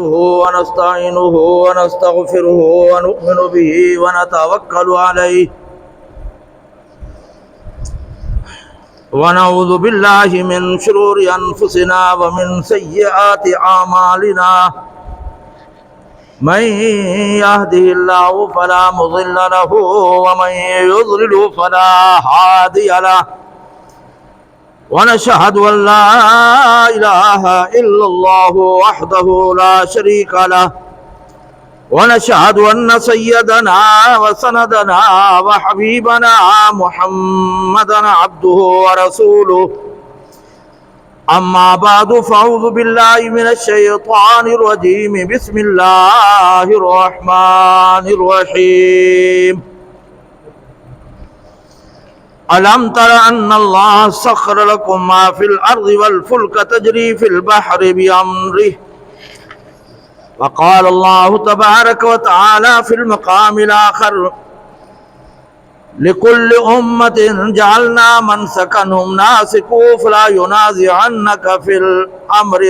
ونستعينه ونستغفره ونؤمن به ونتوكل عليه ونعوذ بالله من شرور أنفسنا ومن سيئات أعمالنا من يهده الله فلا مضل له ومن يضلل فلا هادي له ونشهد أن لا إله إلا الله وحده لا شريك له ونشهد أن سيدنا وسندنا وحبيبنا محمدا عبده ورسوله أما بعد فأعوذ بالله من الشيطان الرجيم بسم الله الرحمن الرحيم ألم تر أن الله سخر لكم ما في الأرض والفلك تجري في البحر بأمره وقال الله تبارك وتعالى في المقام الآخر لكل أمة جعلنا منسكا هم ناسكوه فلا ينازعنك في الأمر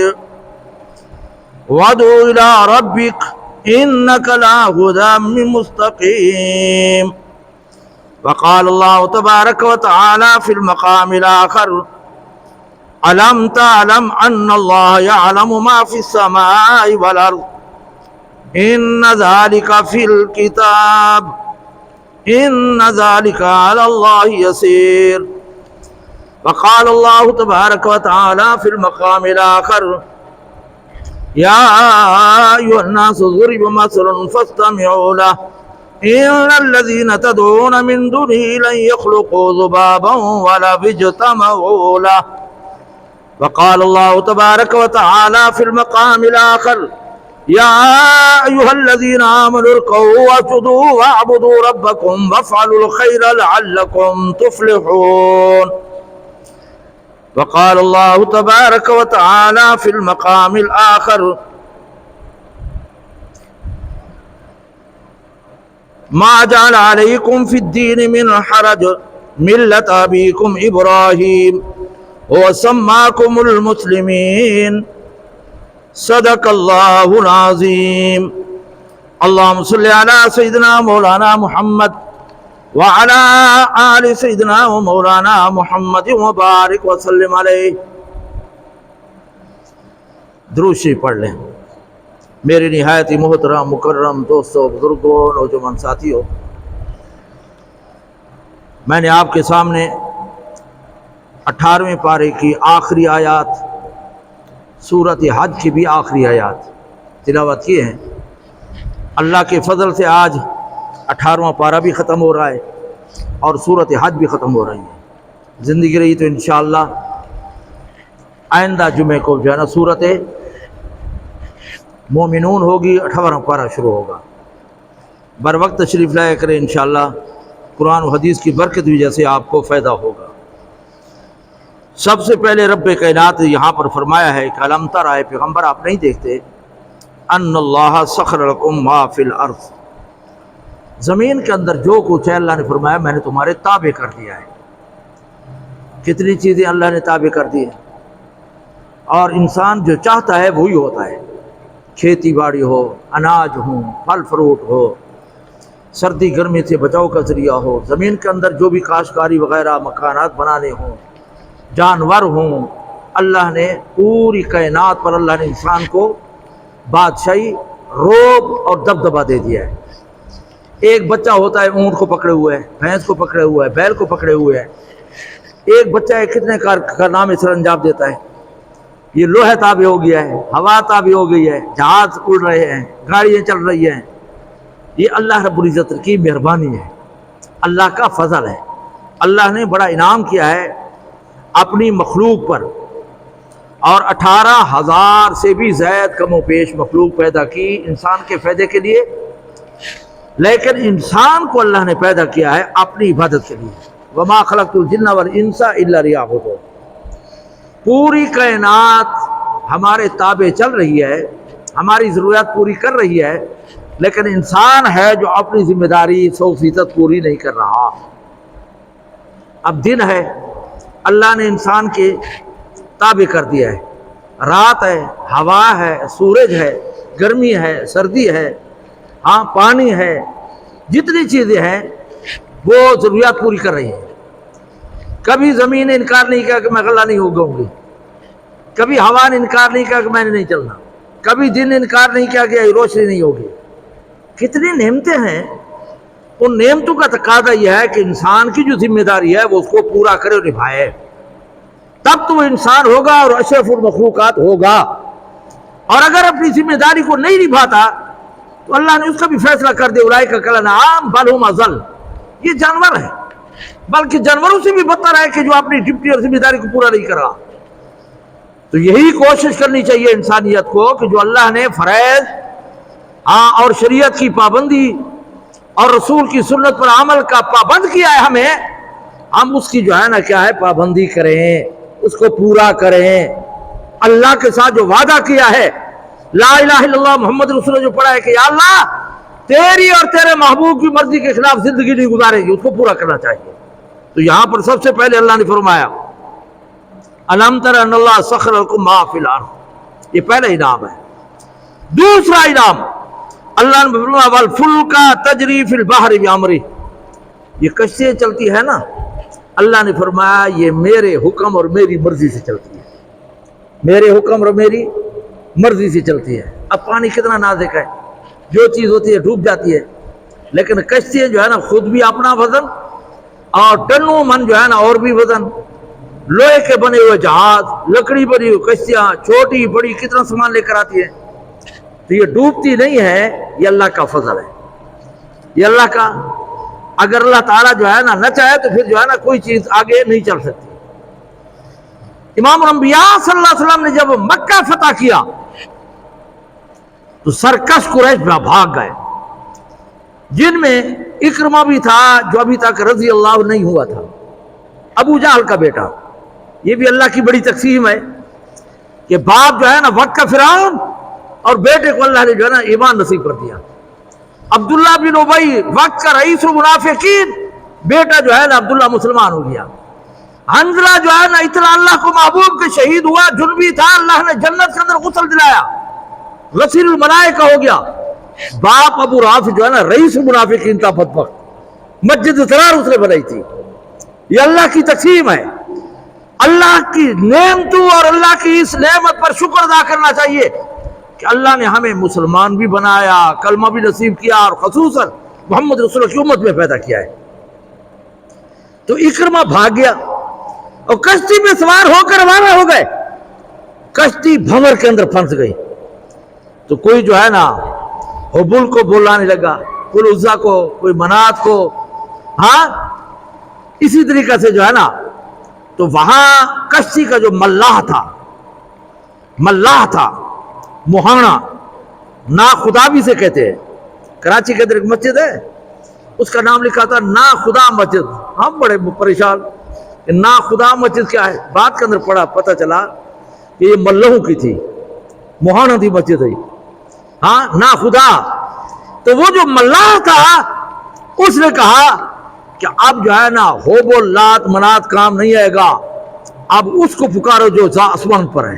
وادع إلى ربك إنك لا هدى مستقيم وقال الله تبارك وتعالى في المقام الآخر ألم تعلم أن الله يعلم ما في السماء والأرض إن ذلك في الكتاب إن ذلك على الله يسير وقال الله تبارك وتعالى في المقام الآخر يا أيها الناس ضرب مثل فاستمعوا له إن الذين تدعون من دونه لن يخلقوا ذبابا ولو اجتمعوا له وقال الله تبارك وتعالى في المقام الآخر يا أيها الذين آمنوا اركعوا واسجدوا واعبدوا ربكم وافعلوا الخير لعلكم تفلحون وقال الله تبارك وتعالى في المقام الآخر ما جعل عليكم في الدين من حرج ملة أبيكم إبراهيم وسماكم المسلمين صدق الله العظيم اللهم صل على سيدنا مولانا محمد وعلى آل سيدنا ومولانا محمد وبارك وسلم علیہ. درود شریف پڑھ لیں. میرے نہایت ہی محترم مکرم دوستوں، بزرگوں، نوجوان ساتھیوں، میں نے آپ کے سامنے 18ویں پارے کی آخری آیات، سورۃ حج کی بھی آخری آیات تلاوت کیے ہیں. اللہ کے فضل سے آج 18واں پارہ بھی ختم ہو رہا ہے اور سورۃ حج بھی ختم ہو رہی ہے. زندگی رہی تو انشاءاللہ آئندہ جمعے کو جو ہے نا سورۃ مومنون ہوگی، 18واں پارہ شروع ہوگا. بر وقت تشریف لایا کریں، انشاءاللہ قرآن و حدیث کی برکت بھی جیسے آپ کو فائدہ ہوگا. سب سے پہلے رب کائنات یہاں پر فرمایا ہے کہ الم تر، آئے پیغمبر آپ نہیں دیکھتے، ان اللہ سخر لکم ما فی الارض، زمین کے اندر جو کچھ ہے اللہ نے فرمایا میں نے تمہارے تابع کر دیا ہے. کتنی چیزیں اللہ نے تابع کر دی ہیں، اور انسان جو چاہتا ہے وہی ہوتا ہے. کھیتی باڑی ہو، اناج ہو، پھل فروٹ ہو، سردی گرمی سے بچاؤ کا ذریعہ ہو، زمین کے اندر جو بھی کاشتکاری وغیرہ مکانات بنانے ہوں، جانور ہوں، اللہ نے پوری کائنات پر اللہ نے انسان کو بادشاہی، روب اور دبدبہ دے دیا ہے. ایک بچہ ہوتا ہے اونٹ کو پکڑے ہوئے ہے، بھینس کو پکڑے ہوئے ہے، بیل کو پکڑے ہوئے ہے. ایک بچہ ہے کتنے کارنامے سر انجام دیتا ہے. یہ لوہے تابع ہو گیا ہے، ہوا تابع ہو گئی ہے، جہاز اڑ رہے ہیں، گاڑیاں چل رہی ہیں. یہ اللہ رب العزت کی مہربانی ہے، اللہ کا فضل ہے. اللہ نے بڑا انعام کیا ہے اپنی مخلوق پر، اور 18,000 سے بھی زائد کم و بیش مخلوق پیدا کی انسان کے فائدے کے لیے. لیکن انسان کو اللہ نے پیدا کیا ہے اپنی عبادت کے لیے. وما خلقت الجن والانس الا لیعبدون. پوری کائنات ہمارے تابع چل رہی ہے، ہماری ضروریات پوری کر رہی ہے، لیکن انسان ہے جو اپنی ذمہ داری 100% پوری نہیں کر رہا. اب دن ہے، اللہ نے انسان کے تابع کر دیا ہے. رات ہے، ہوا ہے، سورج ہے، گرمی ہے، سردی ہے، ہاں پانی ہے، جتنی چیزیں ہیں وہ ضروریات پوری کر رہی ہیں۔ کبھی زمین نے انکار نہیں کیا کہ میں غلہ نہیں اگاؤں گی، کبھی ہوا نے انکار نہیں کیا کہ میں نے نہیں چلنا، کبھی دن نے انکار نہیں کیا کہ روشنی نہیں ہوگی۔ کتنی نعمتیں ہیں، ان نعمتوں کا تقاضا یہ ہے کہ انسان کی جو ذمہ داری ہے وہ اس کو پورا کرے اور نبھائے، تب تو وہ انسان ہوگا اور اشرف المخلوقات ہوگا۔ اور اگر اپنی ذمہ داری کو نہیں نبھاتا تو اللہ نے اس کا بھی فیصلہ کر دیا، اولئک کالانعام بل ھم اضل، یہ جانور ہے، بلکہ جانوروں سے بھی بدتر ہے کہ جو اپنی ڈیوٹی اور ذمہ داری کو پورا نہیں کر رہا۔ تو یہی کوشش کرنی چاہیے انسانیت کو کہ جو اللہ نے فرائض اور شریعت کی پابندی اور رسول کی سنت پر عمل کا پابند کیا ہے ہمیں، ہم اس کی جو ہے نا کیا ہے پابندی کریں، اس کو پورا کریں۔ اللہ کے ساتھ جو وعدہ کیا ہے، لا الہ الا اللہ محمد رسول اللہ جو پڑھا ہے کہ یا اللہ تیری اور تیرے محبوب کی مرضی کے خلاف زندگی نہیں گزارے گی، اس کو پورا کرنا چاہیے۔ تو یہاں پر سب سے پہلے اللہ نے فرمایا الم تر ان اللہ سخر لکم ما فی الارض، یہ پہلا انعام ہے۔ دوسرا انعام اللہ نے فرمایا والفلک تجری فی البحر بامرہ، یہ کشتیاں چلتی ہے نا، اللہ نے فرمایا یہ میرے حکم اور میری مرضی سے چلتی ہے، میرے حکم اور میری مرضی سے چلتی ہے۔ اب پانی کتنا نازک ہے، جو چیز ہوتی ہے ڈوب جاتی ہے، لیکن کشتیاں جو ہے نا خود بھی اپنا وزن اور ٹنوں من جو ہے نا اور بھی وزن، لوہے کے بنے ہوئے جہاز، لکڑی بنی ہوئی کشتیاں، چھوٹی بڑی کتنا سامان لے کر آتی ہے، تو یہ ڈوبتی نہیں ہے، یہ اللہ کا فضل ہے، یہ اللہ کا۔ اگر اللہ تعالیٰ جو ہے نا نہ چاہے تو پھر جو ہے نا کوئی چیز آگے نہیں چل سکتی۔ امام الانبیاء صلی اللہ علیہ وسلم نے جب مکہ فتح کیا تو سرکش قریش بھاگ گئے، جن میں اکرمہ بھی تھا جو ابھی تک رضی اللہ نہیں ہوا تھا، ابو جہل کا بیٹا۔ یہ بھی اللہ کی بڑی تقسیم ہے کہ باپ جو ہے نا وقت کا فرعون اور بیٹے کو اللہ نے جو ہے نا ایمان نصیب کر دیا۔ عبداللہ بن ابی وقت کا رئیس المنافقین، بیٹا جو ہے نا عبداللہ مسلمان ہو گیا۔ حنظلہ جو ہے نا اتنا اللہ کو محبوب کے شہید ہوا، جنبی تھا، اللہ نے جنت کے اندر غسل دلایا، غسیل الملائکہ ہو گیا۔ باپ ابو رافع جو ہے نا رئیس المنافقین تھا بدبخت، مسجد ضرار اس نے بنائی تھی۔ یہ اللہ کی تقسیم ہے، اللہ کی نعمتوں اور اللہ کی اس نعمت پر شکر ادا کرنا چاہیے کہ اللہ نے ہمیں مسلمان بھی بنایا، کلمہ بھی نصیب کیا، اور خصوصاً محمد رسول اللہ کی امت میں پیدا کیا ہے۔ تو اکرمہ بھاگ گیا اور کشتی میں سوار ہو کر روانہ ہو گئے، کشتی بھنور کے اندر پھنس گئی۔ تو کوئی جو ہے نا حبل کو بلانے لگا، کوئی عزا کو، کوئی منات کو، ہاں اسی طریقے سے جو ہے نا۔ تو وہاں کشتی کا جو ملاح تھا موہانا، نا خدا بھی سے کہتے ہیں، کراچی کے اندر ایک مسجد ہے اس کا نام لکھا تھا نا خدا مسجد۔ ہم بڑے پریشان کہ نا خدا مسجد کیا ہے، بات کے اندر پڑا پتہ چلا کہ یہ ملہوں کی تھی، موہانا تھی مسجد ہے، ہاں نا خدا۔ تو وہ جو ملاح تھا اس نے کہا کہ اب جو ہے نا ہوبل لات منات کام نہیں آئے گا، اب اس کو پکارو جو آسمان پر ہے،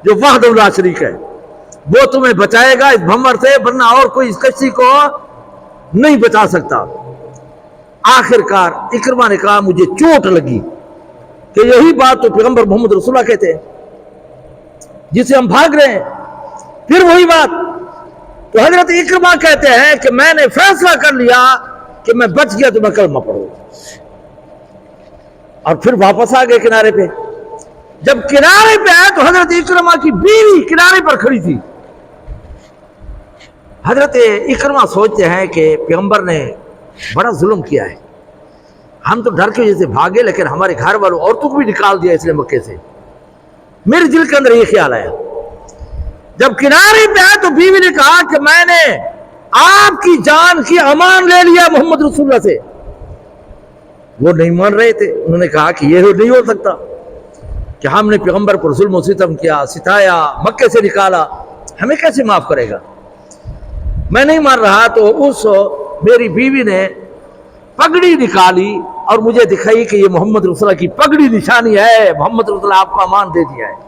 جو وحدہ لا شریک ہے، وہ تمہیں بچائے گا اس بھنور سے، ورنہ اور کوئی اس کشتی کو نہیں بچا سکتا۔ آخر کار اکرمہ نے کہا مجھے چوٹ لگی کہ یہی بات تو پیغمبر محمد رسول اللہ کہتے ہیں جسے ہم بھاگ رہے ہیں، پھر وہی بات۔ تو حضرت اکرمہ کہتے ہیں کہ میں نے فیصلہ کر لیا کہ میں بچ گیا تو میں کلمہ پڑھوں، اور پھر واپس آ گئے کنارے پہ۔ جب کنارے پہ آئے تو حضرت اکرمہ کی بیوی کنارے پر کھڑی تھی۔ حضرت اکرمہ سوچتے ہیں کہ پیغمبر نے بڑا ظلم کیا ہے، ہم تو ڈر کی وجہ سے بھاگے، لیکن ہمارے گھر والوں عورتوں کو بھی نکال دیا اس نے مکے سے۔ میرے دل کے اندر یہ خیال آیا، جب کنارے پہ آئے تو بیوی نے کہا کہ میں نے آپ کی جان کی امان لے لیا محمد رسول اللہ سے۔ وہ نہیں مان رہے تھے، انہوں نے کہا کہ یہ نہیں ہو سکتا کہ ہم نے پیغمبر پر ظلم و ستم کیا، ستایا، مکے سے نکالا، ہمیں کیسے معاف کرے گا؟ میں نہیں مان رہا۔ تو اس میری بیوی نے پگڑی نکالی اور مجھے دکھائی کہ یہ محمد رسول اللہ کی پگڑی نشانی ہے، محمد رسول اللہ آپ کو امان دے دیا ہے۔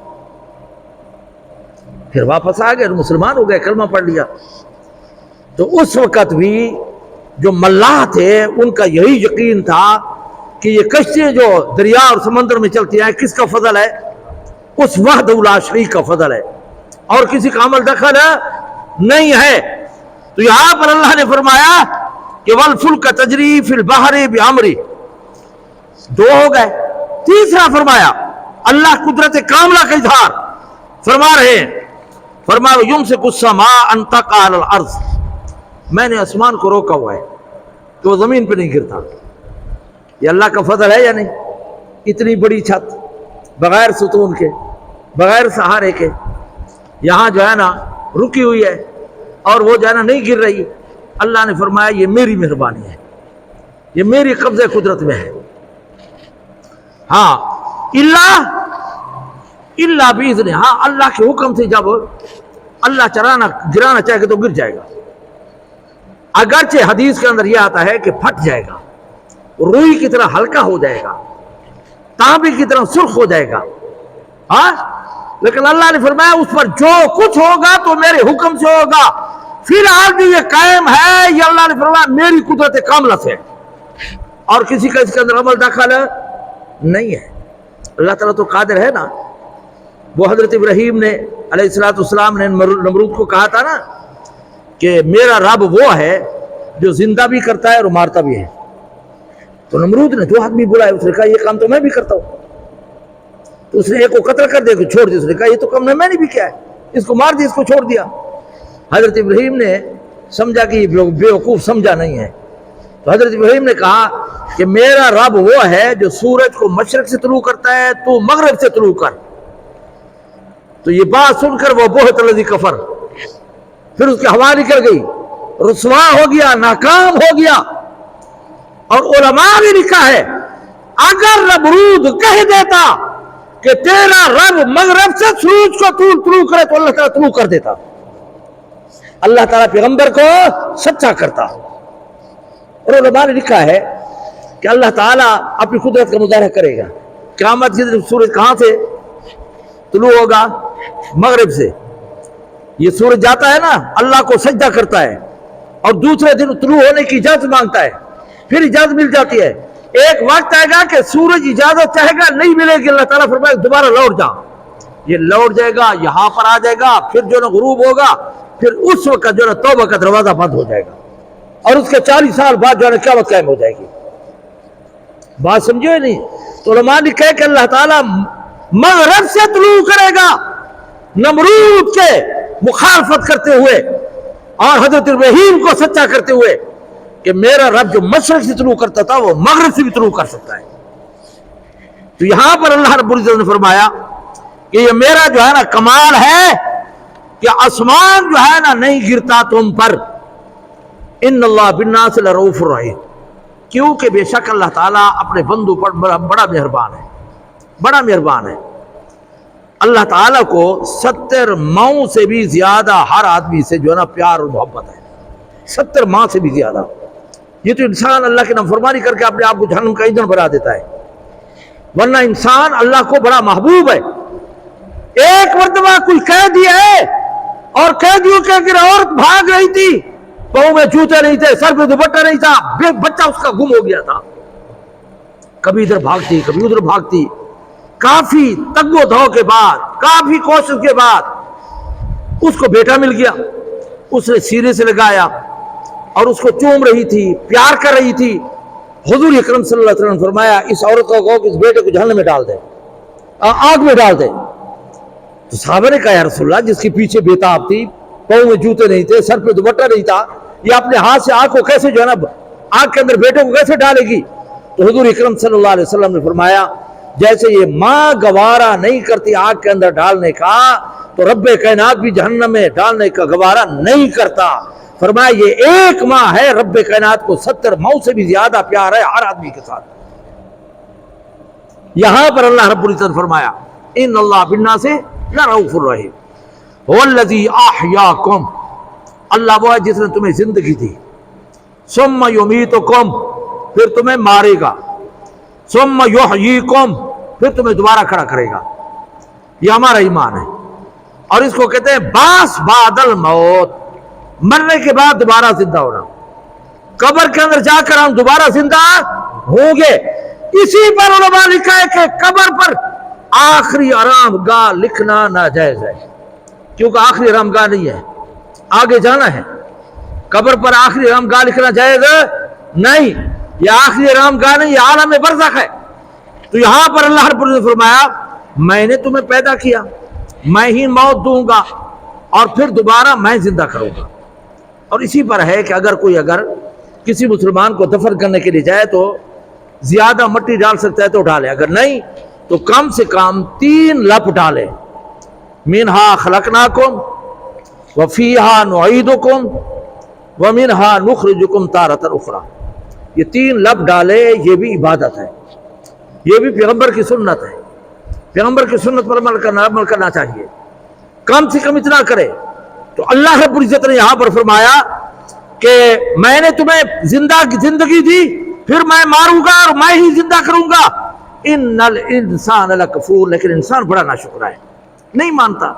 پھر واپس آ گئے، مسلمان ہو گئے، کلمہ پڑھ لیا۔ تو اس وقت بھی جو ملاح تھے ان کا یہی یقین تھا کہ یہ کشتیاں جو دریا اور سمندر میں چلتی ہیں کس کا فضل ہے؟ اس وحدہ لا شریک کا فضل ہے، اور کسی کا عمل دخل نہیں ہے۔ تو یہاں پر اللہ نے فرمایا کہ والفلک تجری فی البحر بامری، دو ہو گئے۔ تیسرا فرمایا اللہ قدرت کاملہ کا اظہار فرما رہے ہیں، فرمایا یمسک السماء ان تقع علی الارض، میں نے آسمان کو روکا ہوا ہے کہ وہ زمین پہ نہیں گرتا۔ یہ اللہ کا فضل ہے یا نہیں؟ اتنی بڑی چھت بغیر ستون کے، بغیر سہارے کے، یہاں جو ہے نا رکی ہوئی ہے اور وہ جو ہے نا نہیں گر رہی۔ اللہ نے فرمایا یہ میری مہربانی ہے، یہ میری قبضہ قدرت میں ہے۔ ہاں اللہ باذن، ہاں اللہ کے حکم سے جب اللہ گرانا چاہے گا تو گر جائے گا۔ اگرچہ حدیث کے اندر یہ آتا ہے کہ پھٹ جائے گا، روئی کی طرح ہلکا ہو جائے گا، تانبے کی طرح سرخ ہو جائے گا، ہاں، لیکن اللہ نے فرمایا اس پر جو کچھ ہوگا تو میرے حکم سے ہوگا۔ فی الحال بھی یہ قائم ہے، یہ اللہ نے فرمایا میری قدرت کاملہ سے، اور کسی کا اس کے اندر عمل دخل نہیں ہے۔ اللہ تعالیٰ تو قادر ہے نا۔ وہ حضرت ابراہیم نے علیہ السلام نے نمرود کو کہا تھا نا کہ میرا رب وہ ہے جو زندہ بھی کرتا ہے اور مارتا بھی ہے۔ تو نمرود نے دو آدمی بلائے، اس نے کہا یہ کام تو میں بھی کرتا ہوں۔ تو اس نے ایک کو قتل کر دیا، کو چھوڑ دیا۔ اس نے کہا یہ تو کام میں نے بھی کیا ہے، اس کو مار دیا، اس کو چھوڑ دیا۔ حضرت ابراہیم نے سمجھا کہ یہ بیوقوف سمجھا نہیں ہے، تو حضرت ابراہیم نے کہا کہ میرا رب وہ ہے جو سورج کو مشرق سے طلوع کرتا ہے، تو مغرب سے طلوع کر۔ تو یہ بات سن کر وہ بہت الذی کفر، پھر اس کی ہوا نکل گئی، رسوا ہو گیا، ناکام ہو گیا۔ اور علماء بھی لکھا ہے اگر نمرود کہہ دیتا کہ تیرا رب مغرب سے سورج کو طلوع کرے تو اللہ تعالیٰ طلوع کر دیتا، اللہ تعالیٰ پیغمبر کو سچا کرتا۔ اور علماء نے لکھا ہے کہ اللہ تعالیٰ اپنی قدرت کا مظاہرہ کرے گا قیامت کے دن۔ سورج کہاں سے طلوع ہوگا؟ مغرب سے۔ یہ سورج جاتا ہے نا، اللہ کو سجدہ کرتا ہے، اور دوسرے دن طلوع ہونے کی اجازت مانگتا ہے، پھر اجازت مل جاتی ہے۔ ایک وقت آئے گا کہ سورج اجازت چاہے گا، نہیں ملے گی، اللہ تعالیٰ فرمائے دوبارہ لوٹ جا۔ یہ لوٹ جائے گا، یہاں پر آ جائے گا، پھر جو نا غروب ہوگا، پھر اس وقت جو نا توبہ کا دروازہ بند ہو جائے گا، اور اس کے 40 سال بعد جو نا قیامت قائم ہو جائے گی۔ بات سمجھو نہیں؟ تو علماء نے کہا کہ اللہ تعالیٰ مغرب سے طلوع کرے گا نمرود کے مخالفت کرتے ہوئے، اور حضرت ابراہیم کو سچا کرتے ہوئے کہ میرا رب جو مشرق سے طلوع کرتا تھا وہ مغرب سے بھی طلوع کر سکتا ہے۔ تو یہاں پر اللہ رب العزت نے فرمایا کہ یہ میرا جو ہے نا کمال ہے کہ آسمان جو ہے نا نہیں گرتا تم پر۔ ان اللہ بالناس لرؤوف رحیم، کیونکہ بے شک اللہ تعالیٰ اپنے بندوں پر بڑا مہربان ہے، بڑا مہربان ہے۔ اللہ تعالیٰ کو 70 ماؤں سے بھی زیادہ ہر آدمی سے جو ہے نا پیار اور محبت ہے، 70 ماں سے بھی زیادہ۔ یہ تو انسان اللہ کی نافرمانی کر کے اپنے آپ کو جہنم کا ایندھن بنا دیتا ہے، ورنہ انسان اللہ کو بڑا محبوب ہے۔ ایک مرتبہ کوئی قیدی ہے اور قیدیوں کے اگر عورت بھاگ رہی تھی، پاؤں میں جوتے نہیں تھے، سر پہ دوپٹہ نہیں تھا، بچہ اس کا گم ہو گیا تھا، کبھی ادھر بھاگتی کبھی ادھر بھاگتی۔ کافی تگ و دو کے بعد، کافی کوشش کے بعد اس کو بیٹا مل گیا۔ اس نے سینے سے لگایا اور اس کو چوم رہی تھی، پیار کر رہی تھی۔ حضور اکرم صلی اللہ علیہ وسلم نے فرمایا اس عورت کو کہو کہ اس بیٹے کو جہنم میں ڈال دے، آگ میں ڈال دے۔ تو صحابہ نے کہا یا رسول اللہ، جس کے پیچھے بےتاب تھی، پاؤں میں جوتے نہیں تھے، سر پہ دوپٹہ نہیں تھا، یہ اپنے ہاتھ سے آگ کو کیسے جو ہے نا آگ کے اندر بیٹے کو کیسے ڈالے گی؟ تو حضور اکرم صلی اللہ علیہ وسلم نے فرمایا جیسے یہ ماں گوارا نہیں کرتی آگ کے اندر ڈالنے کا، تو رب کائنات بھی جہنم میں ڈالنے کا گوارا نہیں کرتا۔ فرمایا یہ ایک ماں ہے، رب کائنات کو 70 ماؤں سے بھی زیادہ پیار ہے ہر آدمی کے ساتھ۔ یہاں پر اللہ رب العزت نے فرمایا ان اللہ بالناس لرؤوف رحیم، هو الذی احیاکم، اللہ وہ ہے جس نے تمہیں زندگی دی، ثم یمیتکم، پھر تمہیں مارے گا، ثم یحییکم، پھر تمہیں دوبارہ کھڑا کرے گا۔ یہ ہمارا ایمان ہے اور اس کو کہتے ہیں باس بعد الموت، مرنے کے بعد دوبارہ زندہ ہونا۔ قبر کے اندر جا کر ہم دوبارہ زندہ ہوں گے۔ اسی پر علماء لکھا ہے کہ قبر پر آخری آرام گاہ لکھنا ناجائز ہے، کیونکہ آخری آرام گاہ نہیں ہے، آگے جانا ہے۔ قبر پر آخری آرام گاہ لکھنا جائز نہیں، یہ آخری آرام گاہ نہیں، یہ عالم برزخ ہے۔ تو یہاں پر اللہ رب العزت نے فرمایا میں نے تمہیں پیدا کیا، میں ہی موت دوں گا اور پھر دوبارہ میں زندہ کروں گا۔ اور اسی پر ہے کہ اگر کسی مسلمان کو دفن کرنے کے لیے جائے تو زیادہ مٹی ڈال سکتا ہے تو ڈالے، اگر نہیں تو کم سے کم 3 لپ ڈالے۔ منہا خلقناکم وفیہا نعیدکم ومنہا نخرجکم تارۃ اخری، یہ 3 لپ ڈالے، یہ بھی عبادت ہے، یہ بھی پیغمبر کی سنت ہے۔ پیغمبر کی سنت پر عمل کرنا چاہیے، کم سے کم اتنا کرے۔ تو اللہ رب العزت نے یہاں پر فرمایا کہ میں نے تمہیں زندگی دی، پھر میں ماروں گا اور میں ہی زندہ کروں گا۔ ان الانسان لکفور، لیکن انسان بڑا ناشکرا ہے، نہیں مانتا۔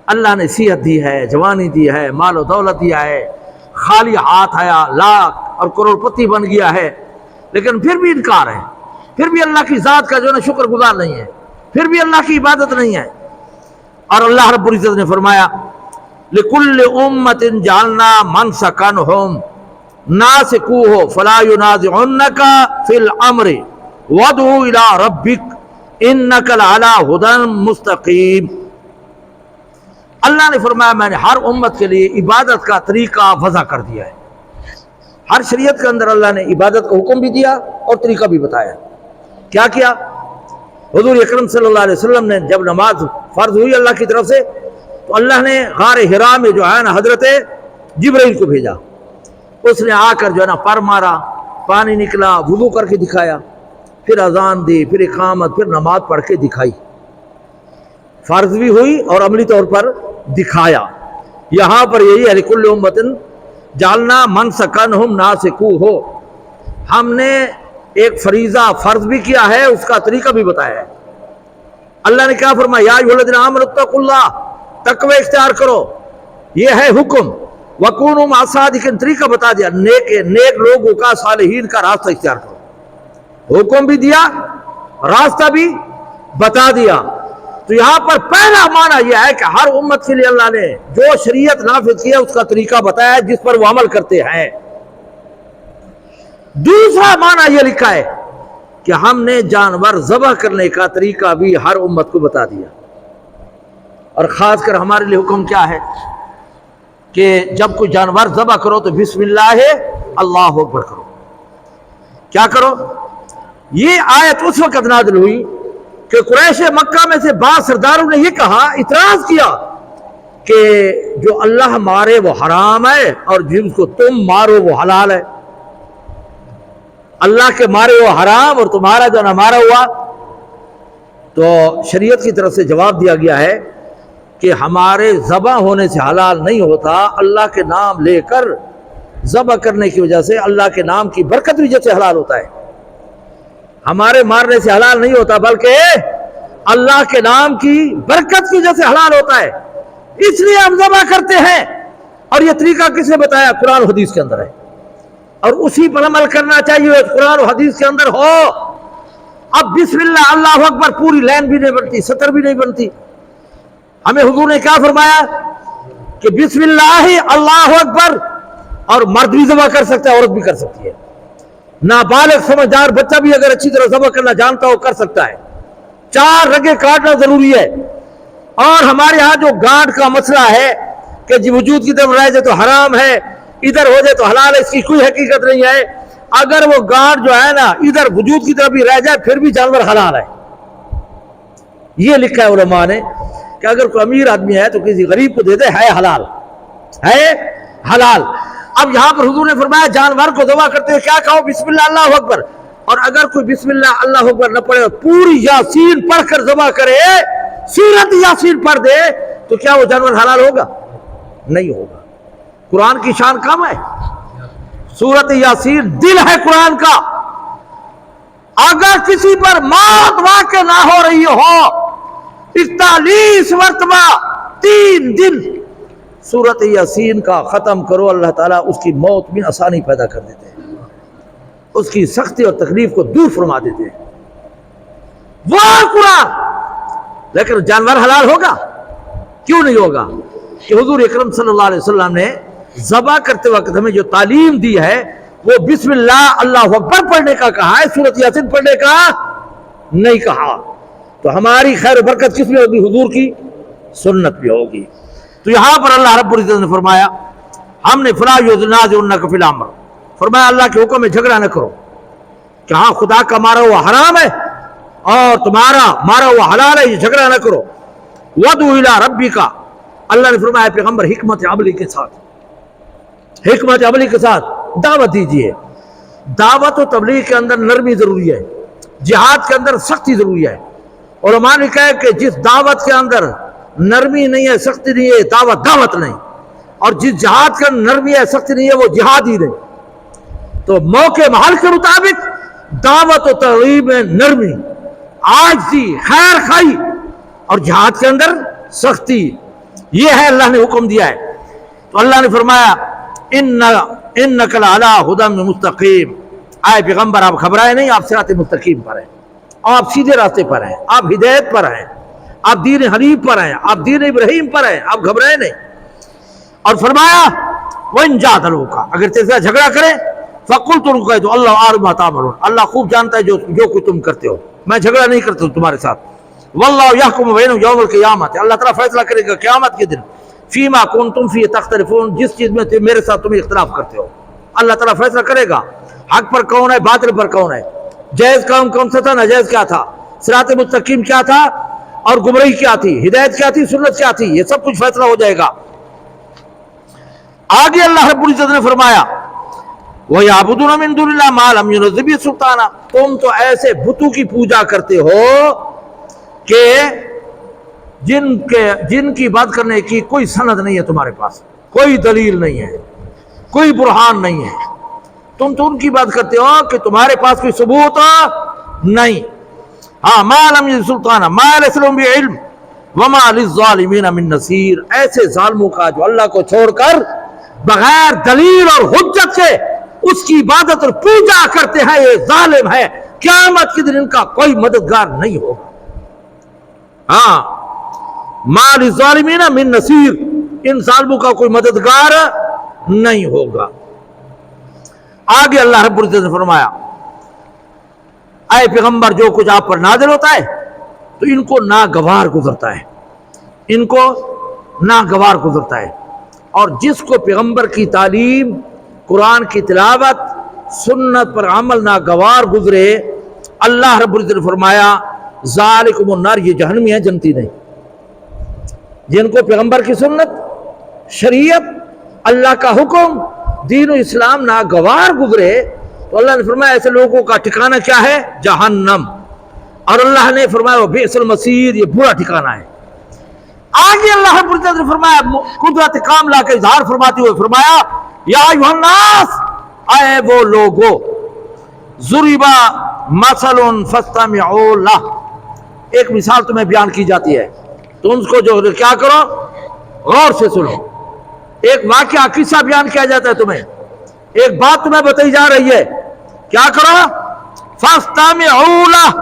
اللہ نے صحت دی ہے، جوانی دی ہے، مال و دولت دیا ہے، خالی ہاتھ آیا، لاکھ اور کروڑ پتی بن گیا ہے، لیکن پھر بھی انکار ہے، پھر بھی اللہ کی ذات کا جو ہے شکر گزار نہیں ہے، پھر بھی اللہ کی عبادت نہیں ہے۔ اور اللہ رب العزت نے فرمایا لِكُلِّ أُمَّةٍ جَعَلْنَا مَنْسَكَنَهُمْ نَاسِكُوهُ فَلَا يُنَازِعُنَّكَ فِي الْأَمْرِ وَادْعُ إِلَىٰ رَبِّكَ إِنَّكَ لَعَلَىٰ هُدًى مُسْتَقِيمٍ۔ اللہ نے فرمایا میں نے ہر امت کے لیے عبادت کا طریقہ وضع کر دیا ہے۔ ہر شریعت کے اندر اللہ نے عبادت کا حکم بھی دیا اور طریقہ بھی بتایا۔ کیا کیا؟ حضور اکرم صلی اللہ علیہ وسلم نے جب نماز فرض ہوئی اللہ کی طرف سے تو اللہ نے غار حرا میں جو ہے نا حضرت جبرائیل کو بھیجا، اس نے آ کر جو ہے نا پر مارا، پانی نکلا، وضو کر کے دکھایا، پھر اذان دی، پھر اقامت، پھر نماز پڑھ کے دکھائی، فرض بھی ہوئی اور عملی طور پر دکھایا۔ یہاں پر یہی ہے لِكُلِّ أُمَّةٍ جَعَلْنَا مَنْسَكَنَهُمْ نَاسِكُوهُ، ہم نے ایک فریضہ فرض بھی کیا ہے، اس کا طریقہ بھی بتایا ہے۔ اللہ نے کیا فرمایا یا ایھا الذین آمنوا اتقوا اللہ، تقوی اختیار کرو، یہ ہے حکم۔ وَكُونُوا مَعَ الصَّادِقِينَ، طریقہ بتا دیا، نیک لوگوں کا، صالحین کا راستہ اختیار کرو، حکم بھی دیا، راستہ بھی بتا دیا۔ تو یہاں پر پہلا معنی یہ ہے کہ ہر امت کے لیے اللہ نے جو شریعت نافذ کی ہے اس کا طریقہ بتایا جس پر وہ عمل کرتے ہیں۔ دوسرا معنی یہ لکھا ہے کہ ہم نے جانور ذبح کرنے کا طریقہ بھی ہر امت کو بتا دیا، اور خاص کر ہمارے لیے حکم کیا ہے کہ جب کوئی جانور ذبح کرو تو بسم اللہ اللہ اکبر کرو۔ کیا کرو؟ یہ آیت اس وقت نازل ہوئی کہ قریش مکہ میں سے بعض سرداروں نے یہ کہا، اعتراض کیا کہ جو اللہ مارے وہ حرام ہے اور جن کو تم مارو وہ حلال ہے۔ اللہ کے مارے وہ حرام اور تمہارا جو نہ مارا ہوا۔ تو شریعت کی طرف سے جواب دیا گیا ہے کہ ہمارے ذبح ہونے سے حلال نہیں ہوتا، اللہ کے نام لے کر ذبح کرنے کی وجہ سے، اللہ کے نام کی برکت کی وجہ سے حلال ہوتا ہے۔ ہمارے مارنے سے حلال نہیں ہوتا بلکہ اللہ کے نام کی برکت کی وجہ سے حلال ہوتا ہے، اس لیے ہم ذبح کرتے ہیں۔ اور یہ طریقہ کس نے بتایا؟ قرآن و حدیث کے اندر ہے، اور اسی پر عمل کرنا چاہیے، قرآن و حدیث کے اندر ہو۔ اب بسم اللہ اللہ اکبر پوری لائن بھی نہیں بنتی، سطر بھی نہیں بنتی۔ ہمیں حضور نے کیا فرمایا کہ بسم اللہ اللہ اکبر، اور مرد بھی ذبح کر سکتا ہے، عورت بھی کر سکتی ہے، نابالغ سمجھدار بچہ بھی اگر اچھی طرح ذبح کرنا جانتا ہو کر سکتا ہے۔ 4 رگیں کاٹنا ضروری ہے۔ اور ہمارے ہاں جو گانٹ کا مسئلہ ہے کہ جی وجود کی طرف رہ جائے تو حرام ہے، ادھر ہو جائے تو حلال ہے، اس کی کوئی حقیقت نہیں ہے۔ اگر وہ گانٹ جو ہے نا ادھر وجود کی طرف بھی رہ جائے پھر بھی جانور حلال ہے۔ یہ لکھا ہے علماء نے کہ اگر کوئی امیر آدمی ہے تو کسی غریب کو دے دے، ہے حلال، ہے حلال۔ اب یہاں پر حضور نے فرمایا جانور کو ذبح کرتے ہوئے کیا کہو؟ بسم اللہ اللہ اکبر۔ اور اگر کوئی بسم اللہ اللہ اکبر نہ پڑھے، پوری یاسین پڑھ کر ذبح کرے، سورۃ یاسین پڑھ دے، تو کیا وہ جانور حلال ہوگا؟ نہیں ہوگا۔ قرآن کی شان کم ہے، سورۃ یاسین دل ہے قرآن کا۔ اگر کسی پر موت واقع نہ ہو رہی ہو، 41 مرتبہ 3 دن سورت یاسین کا ختم کرو، اللہ تعالیٰ اس کی موت میں آسانی پیدا کر دیتے ہیں، اس کی سختی اور تکلیف کو دور فرما دیتے ہیں۔ وہ قرآن، لیکن جانور حلال ہوگا؟ کیوں نہیں ہوگا؟ کہ حضور اکرم صلی اللہ علیہ وسلم نے ذبح کرتے وقت ہمیں جو تعلیم دی ہے وہ بسم اللہ اللہ اکبر پڑھنے کا کہا ہے، سورت یاسین پڑھنے کا نہیں کہا۔ تو ہماری خیر و برکت کس میں ہوگی؟ حضور کی سنت بھی ہوگی۔ تو یہاں پر اللہ رب العزت نے فرمایا ہم نے فلا ينازعنك فی الامر، فرمایا اللہ کے حکم میں جھگڑا نہ کرو کہ ہاں خدا کا مارا ہوا حرام ہے اور تمہارا مارا ہوا حلال ہے، یہ جھگڑا نہ کرو۔ وَدُعُ إِلَىٰ رَبِّكَ، اللہ نے فرمایا پیغمبر حکمت عملی کے ساتھ، حکمت عملی کے ساتھ دعوت دیجئے۔ دعوت و تبلیغ کے اندر نرمی ضروری ہے، جہاد کے اندر سختی ضروری ہے۔ علماء نے کہا کہ جس دعوت کے اندر نرمی نہیں ہے، سختی نہیں ہے، دعوت نہیں، اور جس جہاد کے اندر نرمی ہے، سختی نہیں ہے، وہ جہاد ہی نہیں۔ تو موقع محل کے مطابق دعوت و ترغیب میں نرمی، عاجزی، خیر خواہی، اور جہاد کے اندر سختی، یہ ہے اللہ نے حکم دیا ہے۔ تو اللہ نے فرمایا انک لعلی ھدی مستقیم، آئے پیغمبر آپ گھبرائے نہیں، آپ صراط مستقیم پر ہیں، آپ سیدھے راستے پر ہیں، آپ ہدایت پر ہیں، آپ دین حنیف پر ہیں، آپ دین ابراہیم پر ہیں، آپ گھبرائے نہیں۔ اور فرمایا وَإِن جَادَلُوكَ، اگر تیرے ساتھ جھگڑا کرے فَقُلْ، تو کہے تو اللہ عَلِیمٌ بِمَا تَعْمَلُونَ، اللہ خوب جانتا ہے جو کچھ تم کرتے ہو، میں جھگڑا نہیں کرتا ہوں تمہارے ساتھ۔ وَاللَّهُ يَحْكُمُ بَيْنَكُمْ يَوْمَ الْقِيَامَةِ، اللہ تعالیٰ فیصلہ کرے گا قیامت کے دن، فِيمَا كُنتُمْ فِيهِ تَخْتَلِفُونَ، جس چیز میں میرے ساتھ تم اختلاف کرتے ہو، اللہ تعالیٰ فیصلہ کرے گا حق پر کون ہے، باطل پر کون ہے، جائز کام کون سا تھا، ناجائز کیا تھا، صراط مستقیم کیا تھا اور گمراہی کیا تھی، ہدایت کیا تھی، سنت کیا تھی، یہ سب کچھ فیصلہ ہو جائے گا۔ آگے اللہ رب العزت نے فرمایا وَيَعْبُدُونَ مِن دُونِ اللَّهِ مَا لَمْ يُنَزِّلْ بِهِ سُلْطَانًا، تم تو ایسے بتوں کی پوجا کرتے ہو کہ جن کی بات کرنے کی کوئی سند نہیں ہے تمہارے پاس، کوئی دلیل نہیں ہے، کوئی برہان نہیں ہے، تم تو ان کی بات کرتے ہو کہ تمہارے پاس کوئی ثبوت نہیں۔ ہاں مَا لَمْ يُنَزِّلْ سُلْطَانًا مَا لَيْسَ لَهُم بِعِلْمٍ وَمَا لِلظَّالِمِينَ مِن نَصِيرٍ، ایسے ظالموں کا جو اللہ کو چھوڑ کر بغیر دلیل اور حجت سے اس کی عبادت اور پوجا کرتے ہیں، یہ ظالم ہے، قیامت کے دن ان کا کوئی مددگار نہیں ہوگا۔ ہاں مَا لِلظَّالِمِينَ مِن نَصِيرٍ، ان ظالموں کا کوئی مددگار نہیں ہوگا۔ آگے اللہ رب العزت نے فرمایا اے پیغمبر جو کچھ آپ پر نازل ہوتا ہے تو ان کو ناگوار گزرتا ہے، ان کو ناگوار گزرتا ہے، اور جس کو پیغمبر کی تعلیم، قرآن کی تلاوت، سنت پر عمل ناگوار گزرے، اللہ رب العزت نے فرمایا ذالکم النار، یہ جہنمی ہے، جنتی نہیں۔ جن کو پیغمبر کی سنت، شریعت، اللہ کا حکم، دین و اسلام ناگوار گزرے تو اللہ نے فرمایا ایسے لوگوں کا ٹھکانہ کیا ہے؟ جہنم۔ اور اللہ نے فرمایا وبئس المصیر، یہ برا ٹھکانہ ہے۔ آگے اللہ رب العزت نے فرمایا قدرت کاملہ کا اظہار فرماتے ہوئے فرمایا یا ایھا الناس، اے وہ لوگو، ضرب مثل فاستمعوا لہ، ایک مثال تمہیں بیان کی جاتی ہے، تم اس کو جو کیا کرو، غور سے سنو۔ ایک واقعہ، قصہ بیان کیا جاتا ہے تمہیں، ایک بات تمہیں بتائی جا رہی ہے، کیا کرو، فاستمعوا لہ،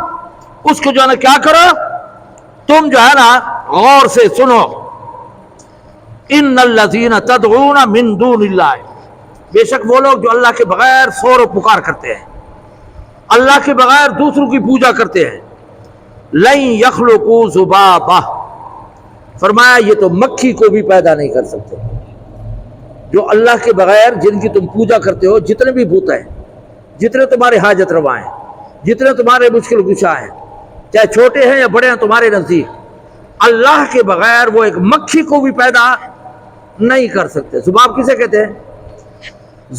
اس کو جو ہے نا کیا کرو، تم جو ہے نا غور سے سنو۔ ان الذین تدعون من دون اللہ، بے شک وہ لوگ جو اللہ کے بغیر شور و پکار کرتے ہیں، اللہ کے بغیر دوسروں کی پوجا کرتے ہیں، لن یخلقوا ذبابہ، فرمایا یہ تو مکھی کو بھی پیدا نہیں کر سکتے۔ جو اللہ کے بغیر جن کی تم پوجا کرتے ہو، جتنے بھی بت ہیں، جتنے تمہارے حاجت روا ہیں، جتنے تمہارے مشکل کشا ہیں، چاہے چھوٹے ہیں یا بڑے ہیں تمہارے نزدیک، اللہ کے بغیر وہ ایک مکھی کو بھی پیدا نہیں کر سکتے۔ ذباب کسے کہتے ہیں؟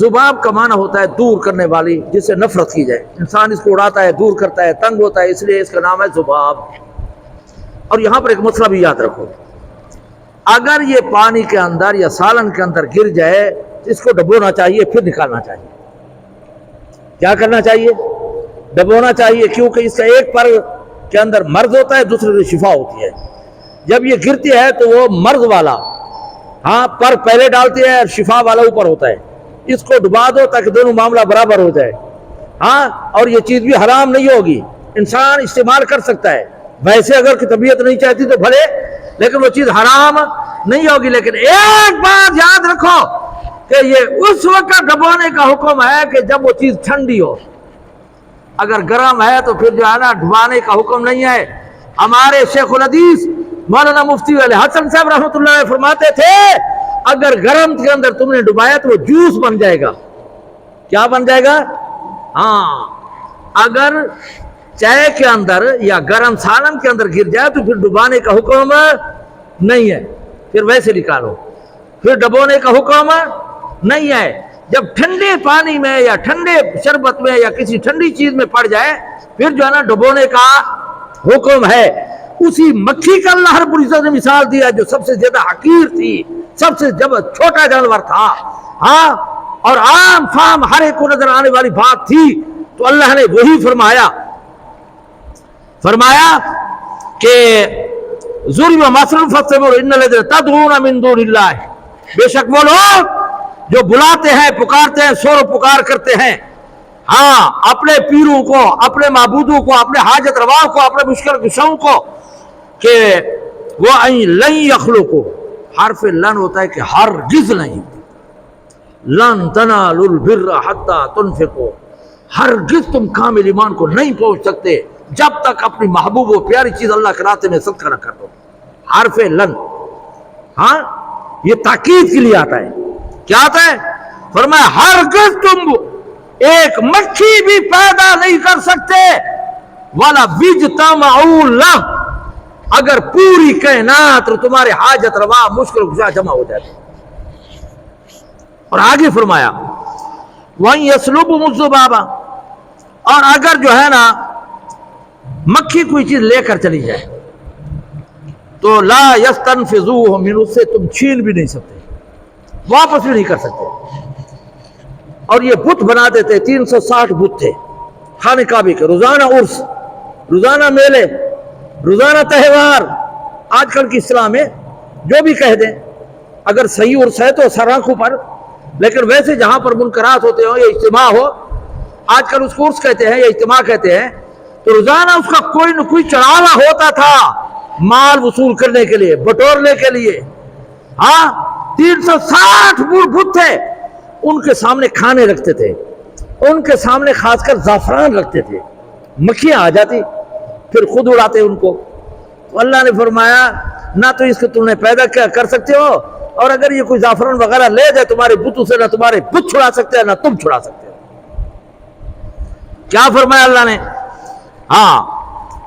ذباب کا معنی ہوتا ہے دور کرنے والی، جس سے نفرت کی جائے، انسان اس کو اڑاتا ہے، دور کرتا ہے، تنگ ہوتا ہے، اس لیے اس کا نام ہے ذباب۔ اور یہاں پر ایک مسئلہ بھی یاد رکھو، اگر یہ پانی کے اندر یا سالن کے اندر گر جائے اس کو ڈبونا چاہیے، پھر نکالنا چاہیے۔ کیا کرنا چاہیے؟ ڈبونا چاہیے، کیونکہ اس کا ایک پر کے اندر مرض ہوتا ہے، دوسرے سے شفا ہوتی ہے۔ جب یہ گرتی ہے تو وہ مرض والا، ہاں پر پہلے ڈالتے ہیں اور شفا والا اوپر ہوتا ہے، اس کو ڈبا دو تاکہ دونوں معاملہ برابر ہو جائے، ہاں، اور یہ چیز بھی حرام نہیں ہوگی، انسان استعمال کر سکتا ہے، ویسے اگر کی طبیعت نہیں چاہتی تو بھلے، لیکن وہ چیز حرام نہیں ہوگی۔ لیکن ایک بات یاد رکھو کہ یہ اس وقت ڈبونے کا حکم ہے کہ جب وہ چیز ٹھنڈی ہو، اگر گرم ہے تو پھر جو ہے نا ڈبانے کا حکم نہیں ہے۔ ہمارے شیخ الحدیث مولانا مفتی علی حسن صاحب رحمۃ اللہ علیہ فرماتے تھے اگر گرم کے اندر تم نے ڈبایا تو وہ جوس بن جائے گا۔ کیا بن جائے گا؟ ہاں، اگر چائے کے اندر یا گرم سالن کے اندر گر جائے تو پھر ڈبانے کا حکم نہیں ہے، پھر ویسے نکالو، پھر ڈبونے کا حکم نہیں ہے۔ جب ٹھنڈے پانی میں یا ٹھنڈے شربت میں یا کسی ٹھنڈی چیز میں پڑ جائے پھر جو ہے نا ڈبونے کا حکم ہے۔ اسی مکھی کا اللہ رب العزت نے مثال دیا جو سب سے زیادہ حقیر تھی، سب سے چھوٹا جانور تھا، ہاں، اور عام فام ہر ایک کو نظر آنے والی بات تھی، تو اللہ نے وہی فرمایا کہ ضرب مثل فاستمعوا ان الذين تدعون من دون اللہ، بے شک وہ لوگ جو بلاتے ہیں پکارتے ہیں سور و پکار کرتے ہیں، ہاں، اپنے پیروں کو، اپنے معبودوں کو، اپنے حاجت رواؤں کو، اپنے مشکل کشاؤں کو، کہ وہ لن یخلقوا، حرف لن ہوتا ہے کہ ہرگز نہیں، لن تنالوا البر حتی تنفقوا، ہرگز تم کامل ایمان کو نہیں پہنچ سکتے جب تک اپنی محبوب و پیاری چیز اللہ کے راستے میں صدقہ نہ کر دو۔ حرف لن، ہاں، یہ تاکید کے لیے آتا ہے۔ کیا آتا ہے؟ فرمایا ہرگز تم ایک مکھی بھی پیدا نہیں کر سکتے، وَلَا وَاجْتَمَعُوا لَهُ، اگر پوری کائنات اور تمہارے حاجت روا مشکل کشا جمع ہو جائے۔ اور آگے فرمایا وَإِن يَسْلُبْهُمُ الذُّبَابُ، اور اگر جو ہے نا مکھی کوئی چیز لے کر چلی جائے تو لا يَسْتَنْفِذُوهُ مِنْهُ، اس سے تم چھین بھی نہیں سکتے، واپس بھی نہیں کر سکتے۔ اور یہ بت بناتے تھے، 360 بت تھے خانہ کعبے کے، روزانہ عرس، روزانہ میلے، روزانہ تہوار، آج کل کی اصطلاح میں جو بھی کہہ دیں، اگر صحیح عرس ہے تو سر آنکھوں پر، لیکن ویسے جہاں پر منکرات ہوتے ہوں یا اجتماع ہو، آج کل اس کو عرس کہتے ہیں یا اجتماع کہتے ہیں، تو روزانہ اس کا کوئی نہ کوئی چڑھاوا ہوتا تھا مال وصول کرنے کے لیے، بٹورنے کے لیے، ہاں، 360 بت تھے، ان کے سامنے کھانے رکھتے تھے، ان کے سامنے خاص کر زعفران رکھتے تھے، مکھیاں آ جاتی پھر خود اڑاتے ان کو۔ تو اللہ نے فرمایا نہ تو اس کو تم نے پیدا کر سکتے ہو، اور اگر یہ کوئی زعفران وغیرہ لے جائے تمہارے بتوں سے، نہ تمہارے بت چھڑا سکتے ہیں نہ تم چھڑا سکتے ہو۔ کیا فرمایا اللہ نے؟ ہاں،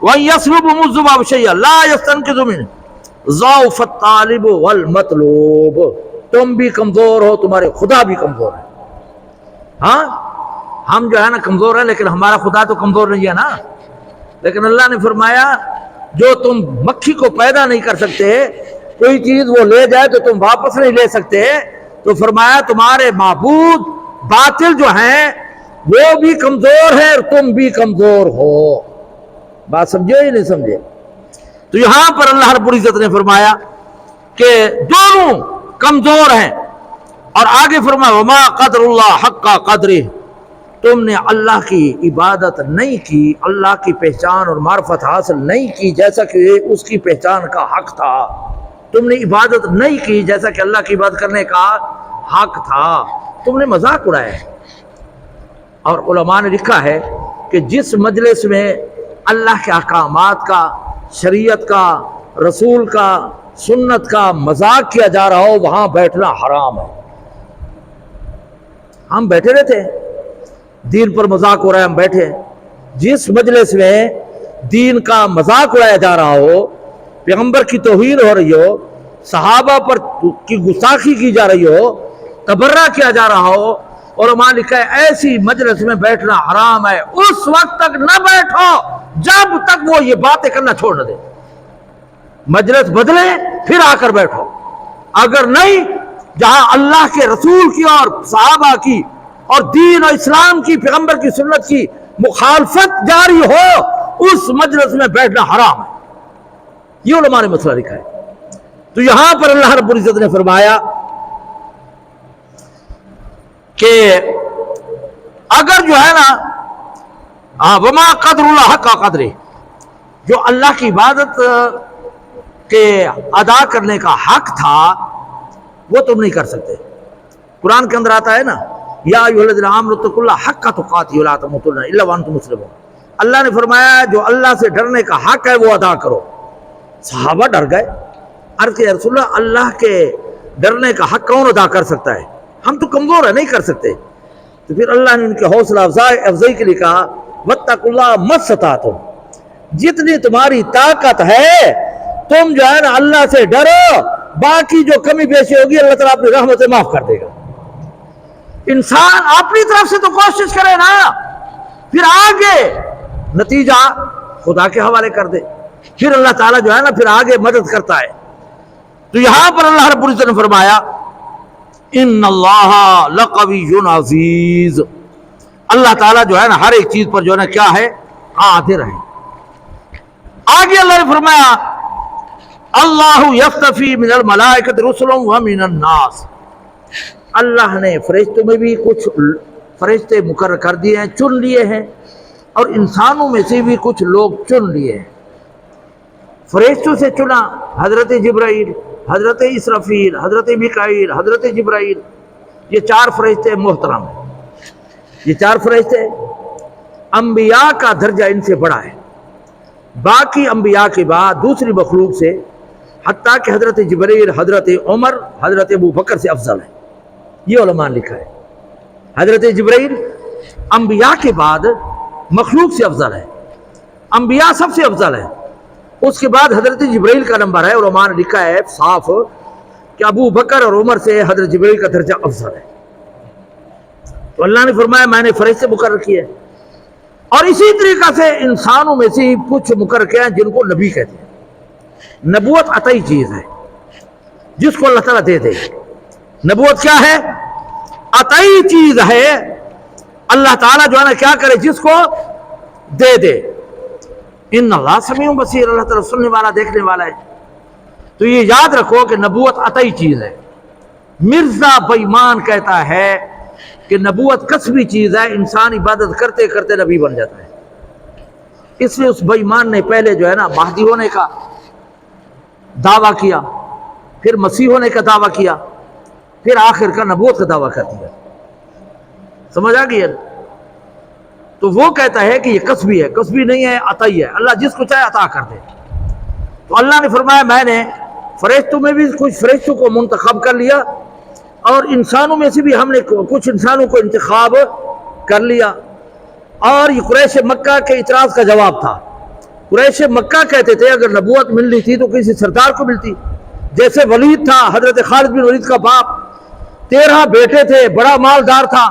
وَيَسْلُبْهُمُ الذُّبَابُ شَيْئًا لَا يَسْتَنْقِذُ مِنْهُ ضَعْفَ الطَّالِبُ وَالْمَطْلُوبُ، تم بھی کمزور ہو، تمہارے خدا بھی کمزور ہے۔ ہاں، ہم جو ہے نا کمزور ہیں لیکن ہمارا خدا تو کمزور نہیں ہے نا۔ لیکن اللہ نے فرمایا جو تم مکھی کو پیدا نہیں کر سکتے، کوئی چیز وہ لے جائے تو تم واپس نہیں لے سکتے، تو فرمایا تمہارے معبود باطل جو ہیں وہ بھی کمزور ہے اور تم بھی کمزور ہو۔ بات سمجھے ہی نہیں سمجھے؟ تو یہاں پر اللہ رب العزت نے فرمایا کہ دونوں کمزور ہیں، اور آگے فرمایا وما قدر اللہ حق قدرہ، تم نے اللہ کی عبادت نہیں کی، اللہ کی پہچان اور معرفت حاصل نہیں کی جیسا کہ اس کی پہچان کا حق تھا، تم نے عبادت نہیں کی جیسا کہ اللہ کی عبادت کرنے کا حق تھا، تم نے مذاق اڑایا ہے۔ اور علماء نے لکھا ہے کہ جس مجلس میں اللہ کے احکامات کا، شریعت کا، رسول کا، سنت کا مذاق کیا جا رہا ہو وہاں بیٹھنا حرام ہے۔ ہم بیٹھے رہتے ہیں، دین پر مذاق ہو رہا ہے، ہم بیٹھے، جس مجلس میں دین کا مذاق اڑایا جا رہا ہو، پیغمبر کی توہین ہو رہی ہو، صحابہ پر کی گستاخی کی جا رہی ہو، تبرہ کیا جا رہا ہو، علماء نے لکھا ہے ایسی مجلس میں بیٹھنا حرام ہے۔ اس وقت تک نہ بیٹھو جب تک وہ یہ باتیں کرنا چھوڑ نہ دے، مجلس بدلے پھر آ کر بیٹھو، اگر نہیں جہاں اللہ کے رسول کی اور صحابہ کی اور دین اور اسلام کی، پیغمبر کی سنت کی مخالفت جاری ہو، اس مجلس میں بیٹھنا حرام ہے۔ یہ علماء نے مسئلہ لکھا ہے۔ تو یہاں پر اللہ رب العزت نے فرمایا کہ اگر جو ہے نا وما قدر اللہ حق قدرہ، جو اللہ کی عبادت کے ادا کرنے کا حق تھا وہ تم نہیں کر سکتے۔ قرآن کے اندر آتا ہے نا یا ایھا الذین آمنوا اتقوا اللہ حق تقاتہ ولا تموتن الا وانتم مسلمون۔ اللہ نے فرمایا جو اللہ سے ڈرنے کا حق ہے وہ ادا کرو۔ صحابہ ڈر گئے، عرض کہ یا رسول اللہ، اللہ کے ڈرنے کا حق کون ادا کر سکتا ہے؟ ہم تو کمزور ہیں، نہیں کر سکتے۔ تو پھر اللہ نے ان کے حوصلہ افزائی کے لیے کہا واتقوا اللہ ما استطعتم، جتنی تمہاری طاقت ہے تم جو ہے نا اللہ سے ڈرو، باقی جو کمی بیشی ہوگی اللہ تعالیٰ اپنی رحمت سے معاف کر دے گا۔ انسان اپنی طرف سے تو کوشش کرے نا، پھر آگے نتیجہ خدا کے حوالے کر دے، پھر اللہ تعالیٰ جو ہے نا پھر آگے مدد کرتا ہے۔ تو یہاں پر اللہ رب العزت نے فرمایا ان اللہ لقوی عزیز، اللہ تعالیٰ جو ہے نا ہر ایک چیز پر جو ہے نا کیا ہے؟ قادر ہے۔ آگے اللہ نے فرمایا اللہ یصطفی من الملائکۃ رسلا ومن الناس، اللہ نے فرشتوں میں بھی کچھ فرشتے مقرر کر دیے ہیں، چن لیے ہیں، اور انسانوں میں سے بھی کچھ لوگ چن لیے ہیں۔ فرشتوں سے چنا حضرت جبرائیل، حضرت اسرافیل، حضرت میکائیل، حضرت جبرائیل، یہ 4 فرشتے محترم ہیں۔ یہ 4 فرشتے انبیاء کا درجہ ان سے بڑا ہے، باقی انبیاء کے بعد دوسری مخلوق سے، حتیٰ کہ حضرت جبرائیل حضرت عمر حضرت ابو بکر سے افضل ہے۔ یہ علماء نے لکھا ہے حضرت جبرائیل انبیاء کے بعد مخلوق سے افضل ہے، انبیاء سب سے افضل ہے، اس کے بعد حضرت جبرائیل کا نمبر ہے۔ علماء نے لکھا ہے صاف کہ ابو بکر اور عمر سے حضرت جبرائیل کا درجہ افضل ہے۔ تو اللہ نے فرمایا میں نے فرشتے مقرر کیے، اور اسی طریقہ سے انسانوں میں سے کچھ مقرر کیا ہیں جن کو نبی کہتے ہیں۔ نبوت عطائی چیز ہے جس کو اللہ تعالیٰ دے دے۔ نبوت کیا ہے؟ عطائی چیز ہے، اللہ تعالیٰ جو ہے نا کیا کرے؟ جس کو دے دے۔ ان اللہ سمیع بصیر، اللہ تعالیٰ سننے والا دیکھنے والا ہے۔ تو یہ یاد رکھو کہ نبوت عطائی چیز ہے۔ مرزا بےمان کہتا ہے کہ نبوت کسبی چیز ہے، انسان عبادت کرتے کرتے نبی بن جاتا ہے۔ اس لیے اس بےمان نے پہلے جو ہے نا مہدی ہونے کا دعویٰ کیا، پھر مسیح ہونے کا دعویٰ کیا، پھر آخر کا نبوت کا دعویٰ کر دیا۔ سمجھ آ گئی ہے؟ تو وہ کہتا ہے کہ یہ کسبی ہے، کسبی نہیں ہے، عطائی ہے، اللہ جس کو چاہے عطا کر دے۔ تو اللہ نے فرمایا میں نے فرشتوں میں بھی کچھ فرشتوں کو منتخب کر لیا، اور انسانوں میں سے بھی ہم نے کچھ انسانوں کو انتخاب کر لیا۔ اور یہ قریش مکہ کے اعتراض کا جواب تھا۔ قریش مکہ کہتے تھے اگر نبوت ملنی تھی تو کسی سردار کو ملتی، جیسے ولید تھا، حضرت خالد بن ولید کا باپ، 13 بیٹے تھے، بڑا مالدار تھا۔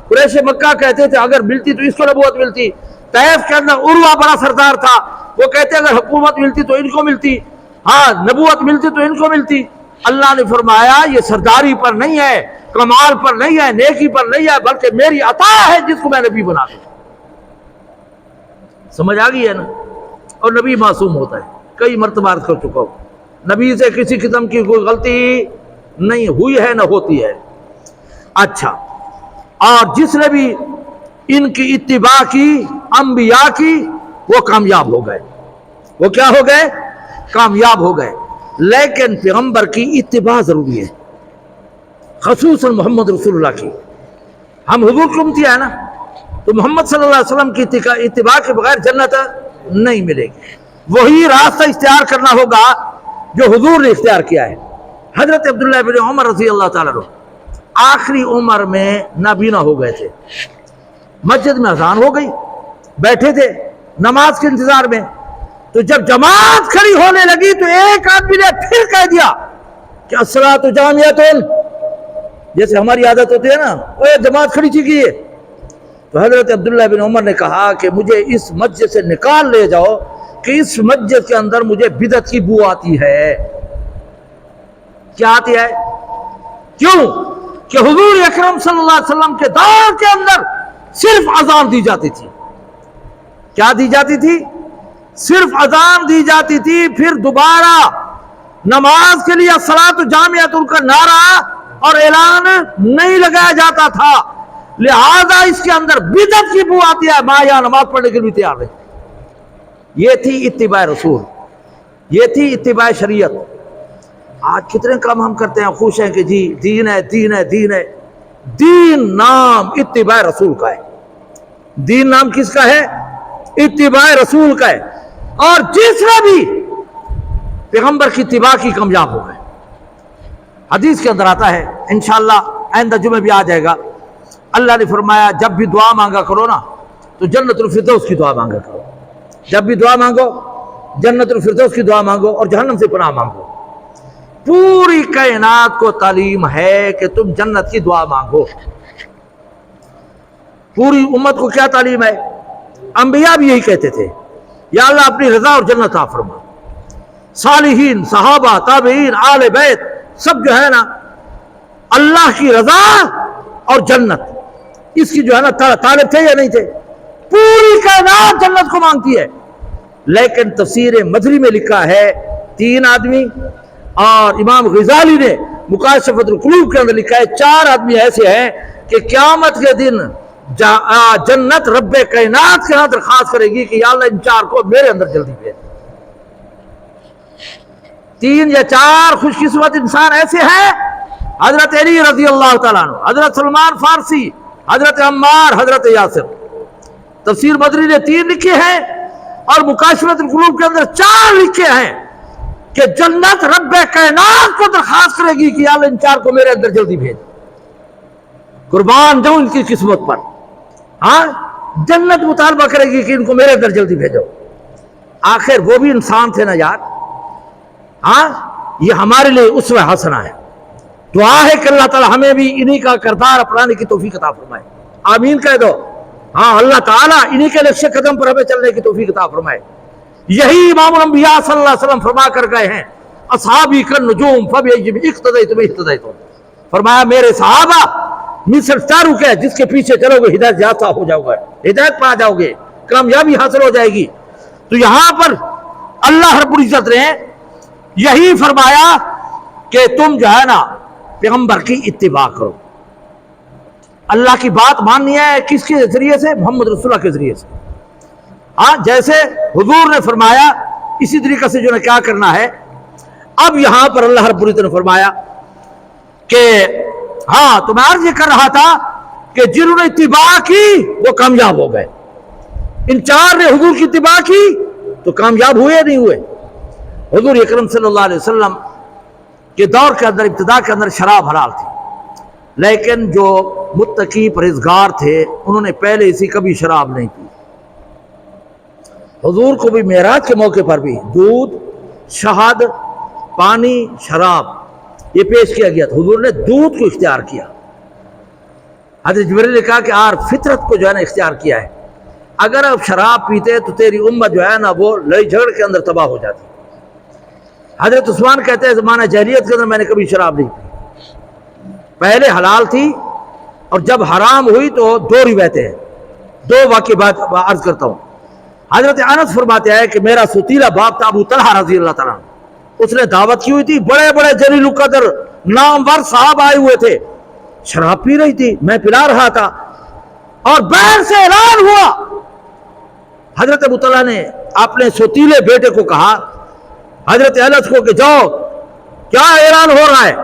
قریش مکہ کہتے تھے اگر ملتی تو اس کو نبوت ملتی۔ طائف کے اندر عروہ بڑا سردار تھا، وہ کہتے اگر حکومت ملتی تو ان کو ملتی، ہاں نبوت ملتی تو ان کو ملتی۔ اللہ نے فرمایا یہ سرداری پر نہیں ہے، کمال پر نہیں ہے، نیکی پر نہیں ہے، بلکہ میری عطا ہے جس کو میں نبی بنا دوں۔ سمجھ آ گئی ہے نا؟ اور نبی معصوم ہوتا ہے، کئی مرتبہ عرض کر چکا ہوں، نبی سے کسی قسم کی کوئی غلطی نہیں ہوئی ہے نہ ہوتی ہے۔ اچھا، اور جس نے بھی ان کی اتباع کی، انبیاء کی، وہ کامیاب ہو گئے۔ وہ کیا ہو گئے؟ کامیاب ہو گئے۔ لیکن پیغمبر کی اتباع ضروری ہے، خصوصاً محمد رسول اللہ کی۔ ہم حضور کی امتی ہیں نا، تو محمد صلی اللہ علیہ وسلم کی اتباع کے بغیر جنت نہیں ملے گی۔ وہی راستہ اختیار کرنا ہوگا جو حضور نے اختیار کیا ہے۔ حضرت عبداللہ بن عمر رضی اللہ تعالیٰ عنہ آخری عمر میں نابینا ہو گئے تھے، مسجد میں اذان ہو گئی، بیٹھے تھے نماز کے انتظار میں، تو جب جماعت کھڑی ہونے لگی تو ایک آدمی نے پھر کہہ دیا کہ الصلاۃ جامعۃ، جیسے ہماری عادت ہوتی ہے نا، اوے جماعت کھڑی چکی ہے۔ تو حضرت عبداللہ بن عمر نے کہا کہ مجھے اس مسجد سے نکال لے جاؤ کہ اس مسجد کے اندر مجھے بدعت کی بو آتی ہے۔ کیا آتی ہے؟ کیوں کہ حضور اکرم صلی اللہ علیہ وسلم کے دور کے اندر صرف اذان دی جاتی تھی۔ کیا دی جاتی تھی؟ صرف اذان دی جاتی تھی، پھر دوبارہ نماز کے لیے الصلاۃ جامعۃ کا نعرہ اور اعلان نہیں لگایا جاتا تھا، لہذا اس کے اندر بدعت کی بو آتی ہے، ماں یہاں نماز پڑھنے کے لیے تیار نہیں۔ یہ تھی اتباع رسول، یہ تھی اتباع شریعت۔ آج کتنے کام ہم کرتے ہیں، خوش ہیں کہ جی دین ہے، دین ہے، دین ہے۔ دین نام اتباع رسول کا ہے، دین نام کس کا ہے؟ اتباع رسول کا ہے۔ اور جس نے بھی پیغمبر کی اتباع کی کامیاب ہو گئے۔ حدیث کے اندر آتا ہے، انشاءاللہ آئندہ جمعہ بھی آ جائے گا، اللہ نے فرمایا جب بھی دعا مانگا کرو نا تو جنت الفردوس کی دعا مانگا کرو۔ جب بھی دعا مانگو جنت الفردوس کی دعا مانگو اور جہنم سے پناہ مانگو۔ پوری کائنات کو تعلیم ہے کہ تم جنت کی دعا مانگو۔ پوری امت کو کیا تعلیم ہے؟ انبیاء بھی یہی کہتے تھے، یا اللہ اپنی رضا اور جنت عطا فرما۔ صالحین، صحابہ، تابعین، آل بیت سب جو ہے نا اللہ کی رضا اور جنت اس کی جو ہے نا طالب تھے یا نہیں تھے؟ پوری کائنات جنت کو مانگتی ہے۔ لیکن تفسیر مدری میں لکھا ہے، 3 آدمی اور امام غزالی نے مکاشفۃ القلوب کے اندر لکھا ہے 4 آدمی ایسے ہیں کہ قیامت کے دن جنت رب کائنات کے ہاں درخواست کرے گی کہ یا اللہ ان 4 کو میرے اندر جلدی بھیج۔ 3 یا 4 خوش قسمت انسان ایسے ہیں، حضرت علی رضی اللہ تعالیٰ عنہ، حضرت سلمان فارسی، حضرت عمار، حضرت یاسر۔ تفسیر مدری نے 3 لکھے ہیں اور مکاشفۃ القلوب کے اندر 4 لکھے ہیں کہ جنت رب کائنات کو درخواست کرے گی کہ یا اللہ ان 4 کو میرے اندر جلدی بھیج۔ قربان جاؤں ان کی قسمت پر، ہاں جنت مطالبہ کرے گی کہ ان کو میرے اندر جلدی بھیجو۔ آخر وہ بھی انسان تھے نا یار، ہاں یہ ہمارے لیے اسوہ حسنہ ہے۔ دعا ہے کہ اللہ تعالی ہمیں بھی انہی کا کردار اپنانے کی توفیق عطا فرمائے، آمین کہہ دو۔ ہاں اللہ تعالیٰ انہی کے نقش قدم پر ہمیں چلنے کی توفیق عطا فرمائے۔ یہی امام الانبیاء صلی اللہ علیہ وسلم فرما کر گئے ہیں، اصحابی کالنجوم فبأیہم اقتدیتم اہتدیتم۔ فرمایا میرے صحابہ مثل ستاروں کے، جس کے پیچھے چلو گے ہدایت یافتہ ہو جاؤ گے، ہدایت پا جاؤ گے، کامیابی حاصل ہو جائے گی۔ تو یہاں پر اللہ رب العزت نے یہی فرمایا کہ تم جو ہے نا پیغمبر کی اتباع کرو۔ اللہ کی بات ماننی ہے کس کے ذریعے سے؟ محمد رسول اللہ کے ذریعے سے۔ ہاں جیسے حضور نے فرمایا اسی طریقے سے جو ہے کیا کرنا ہے۔ اب یہاں پر اللہ رب العزت نے فرمایا کہ ہاں تو میں عرض یہ کر رہا تھا کہ جنہوں نے اتباع کی وہ کامیاب ہو گئے۔ ان 4 نے حضور کی اتباع کی تو کامیاب ہوئے یا نہیں ہوئے؟ حضور اکرم صلی اللہ علیہ وسلم کے دور کے اندر ابتدا کے اندر شراب حلال تھی، لیکن جو متقی پرہیزگار تھے انہوں نے پہلے اسی کبھی شراب نہیں پی۔ حضور کو بھی معراج کے موقع پر بھی دودھ، شہد، پانی، شراب یہ پیش کیا گیا تھا۔ حضور نے دودھ کو اختیار کیا۔ حضرت جبریل نے کہا کہ آر فطرت کو جو ہے نا اختیار کیا ہے، اگر اب شراب پیتے تو تیری امت جو ہے نا وہ لڑائی جھگڑ کے اندر تباہ ہو جاتی۔ حضرت عثمان کہتے ہیں زمانہ جاہلیت کے اندر میں نے کبھی شراب نہیں پی، پہلے حلال تھی اور جب حرام ہوئی تو 2 روایتیں ہیں، 2 واقعی بات عرض کرتا ہوں۔ حضرت انس فرماتے ہیں کہ میرا ستیلا باپ تھا ابو طلحہ رضی اللہ تعالیٰ، اس نے دعوت کی ہوئی تھی، بڑے بڑے جلیل القدر نامور صاحب آئے ہوئے تھے، شراب پی رہی تھی، میں پلا رہا تھا اور باہر سے اعلان ہوا۔ حضرت ابو طلحہ نے اپنے ستیلے بیٹے کو کہا حضرت انس کو کہ جاؤ کیا اعلان ہو رہا ہے؟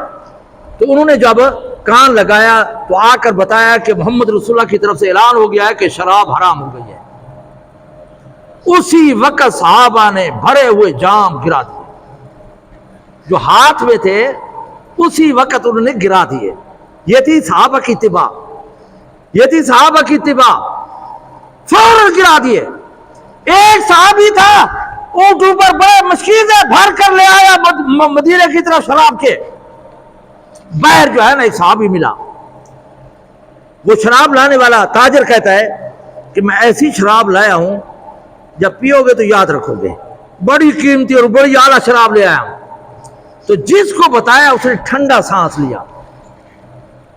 تو انہوں نے جب کان لگایا تو آ کر بتایا کہ محمد رسول اللہ کی طرف سے اعلان ہو گیا ہے کہ شراب حرام ہو گئی ہے۔ اسی وقت صحابہ نے بھرے ہوئے جام گرا دیے، جو ہاتھ میں تھے اسی وقت انہوں نے گرا دیے۔ یہ تھی صحابہ کی اتباع، یہ تھی صحابہ کی اتباع، فوراً گرا دیے۔ ایک صحابی تھا اونٹ اوپر بڑے مشکیزیں بھر کر لے آیا مدینے کی طرف شراب کے، باہر جو ہے نا ایک صحابی ملا، وہ شراب لانے والا تاجر کہتا ہے کہ میں ایسی شراب لایا ہوں جب پیو گے تو یاد رکھو گے، بڑی قیمتی اور بڑی اعلیٰ شراب لے آیا ہوں۔ تو جس کو بتایا اس نے ٹھنڈا سانس لیا،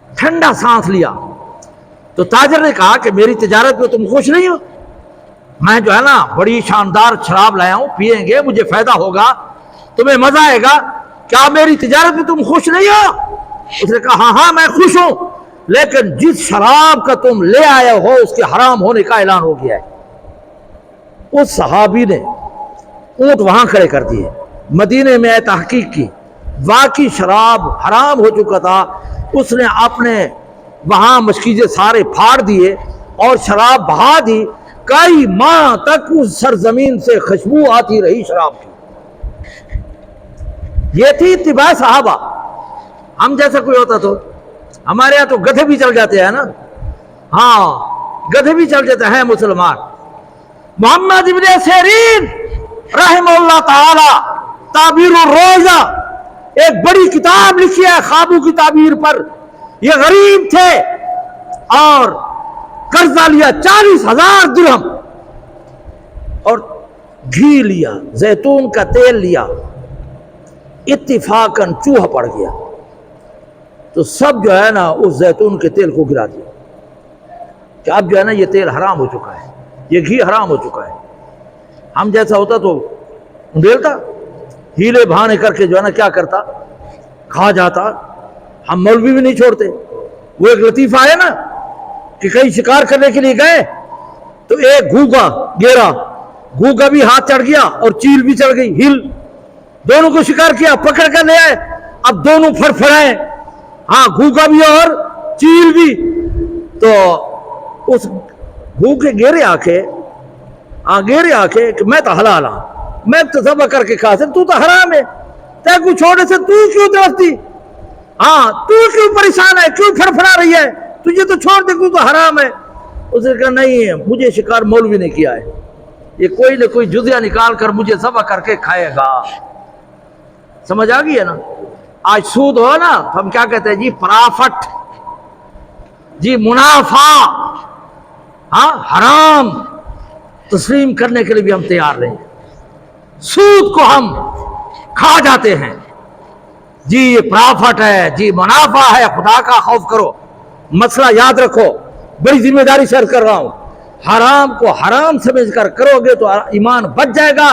ٹھنڈا سانس لیا۔ تو تاجر نے کہا کہ میری تجارت میں تم خوش نہیں ہو؟ میں جو ہے نا بڑی شاندار شراب لایا ہوں، پیئیں گے، مجھے فائدہ ہوگا، تمہیں مزہ آئے گا، کیا میری تجارت میں تم خوش نہیں ہو؟ اس نے کہا ہاں میں خوش ہوں، لیکن جس شراب کا تم لے آئے ہو اس کے حرام ہونے کا اعلان ہو گیا ہے۔ اس صحابی نے اونٹ وہاں کھڑے کر دیے، مدینے میں تحقیق کی، واقعی شراب حرام ہو چکا تھا۔ اس نے اپنے وہاں مشکیزے سارے پھاڑ دیے اور شراب بہا دی، کئی ماہ تک اس سرزمین سے خوشبو آتی رہی شراب کی۔ یہ تھی اتباع صحابہ۔ ہم جیسا کوئی ہوتا تو ہمارے یہاں تو گدھے بھی چل جاتے ہیں نا، ہاں گدھے بھی چل جاتے ہیں مسلمان۔ محمد ابن سیرین رحمہ اللہ تعالی تعبیر الروزہ ایک بڑی کتاب لکھی ہے خوابوں کی تعبیر پر۔ یہ غریب تھے اور قرضہ لیا 40,000 درہم اور گھی لیا، زیتون کا تیل لیا، اتفاقاً چوہا پڑ گیا تو سب جو ہے نا اس زیتون کے تیل کو گرا دیا کہ اب جو ہے نا یہ تیل حرام ہو چکا ہے، یہ گھی حرام ہو چکا ہے۔ ہم جیسا ہوتا تو ڈیلتا، ہیلے بہانے کر کے جو ہے نا کیا کرتا، کھا جاتا۔ ہم مولوی بھی نہیں چھوڑتے۔ وہ ایک لطیفہ ہے نا کہ کہیں شکار کرنے کے لیے گئے تو ایک گھوگا گیرا، گھوگا بھی ہاتھ چڑھ گیا اور چیل بھی چڑھ گئی، ہل دونوں کو شکار کیا، پکڑ کر لے آئے، اب دونوں پھر پھرائے، ہاں گھوگا بھی اور چیل بھی۔ تو اس گھوگے گیرے آ کے کہ میں تو حلال ہوں، میں تو ذبح کر کے کھا سکتا، تو تو حرام ہے، تے کو چھوڑے سے تو کیوں ترستی، ہاں تو کیوں پریشان ہے، کیوں پھر پھرا رہی ہے، تجھے تو چھوڑ دے، تو حرام ہے۔ اس نے کہا نہیں مجھے شکار مولوی نے کیا ہے، یہ کوئی نہ کوئی جزیہ نکال کر مجھے ذبح کر کے کھائے گا۔ سمجھ آ گئی ہے نا؟ آج سود ہو نا تو ہم کیا کہتے ہیں جی پرافٹ، جی منافع، ہاں حرام تسلیم کرنے کے لیے بھی ہم تیار نہیں ہیں، سود کو ہم کھا جاتے ہیں۔ جی یہ پرافٹ ہے، جی منافع ہے، خدا کا خوف کرو، مسئلہ یاد رکھو، بڑی ذمہ داری سے عرض کر رہا ہوں، حرام کو حرام سمجھ کر کرو گے تو ایمان بچ جائے گا،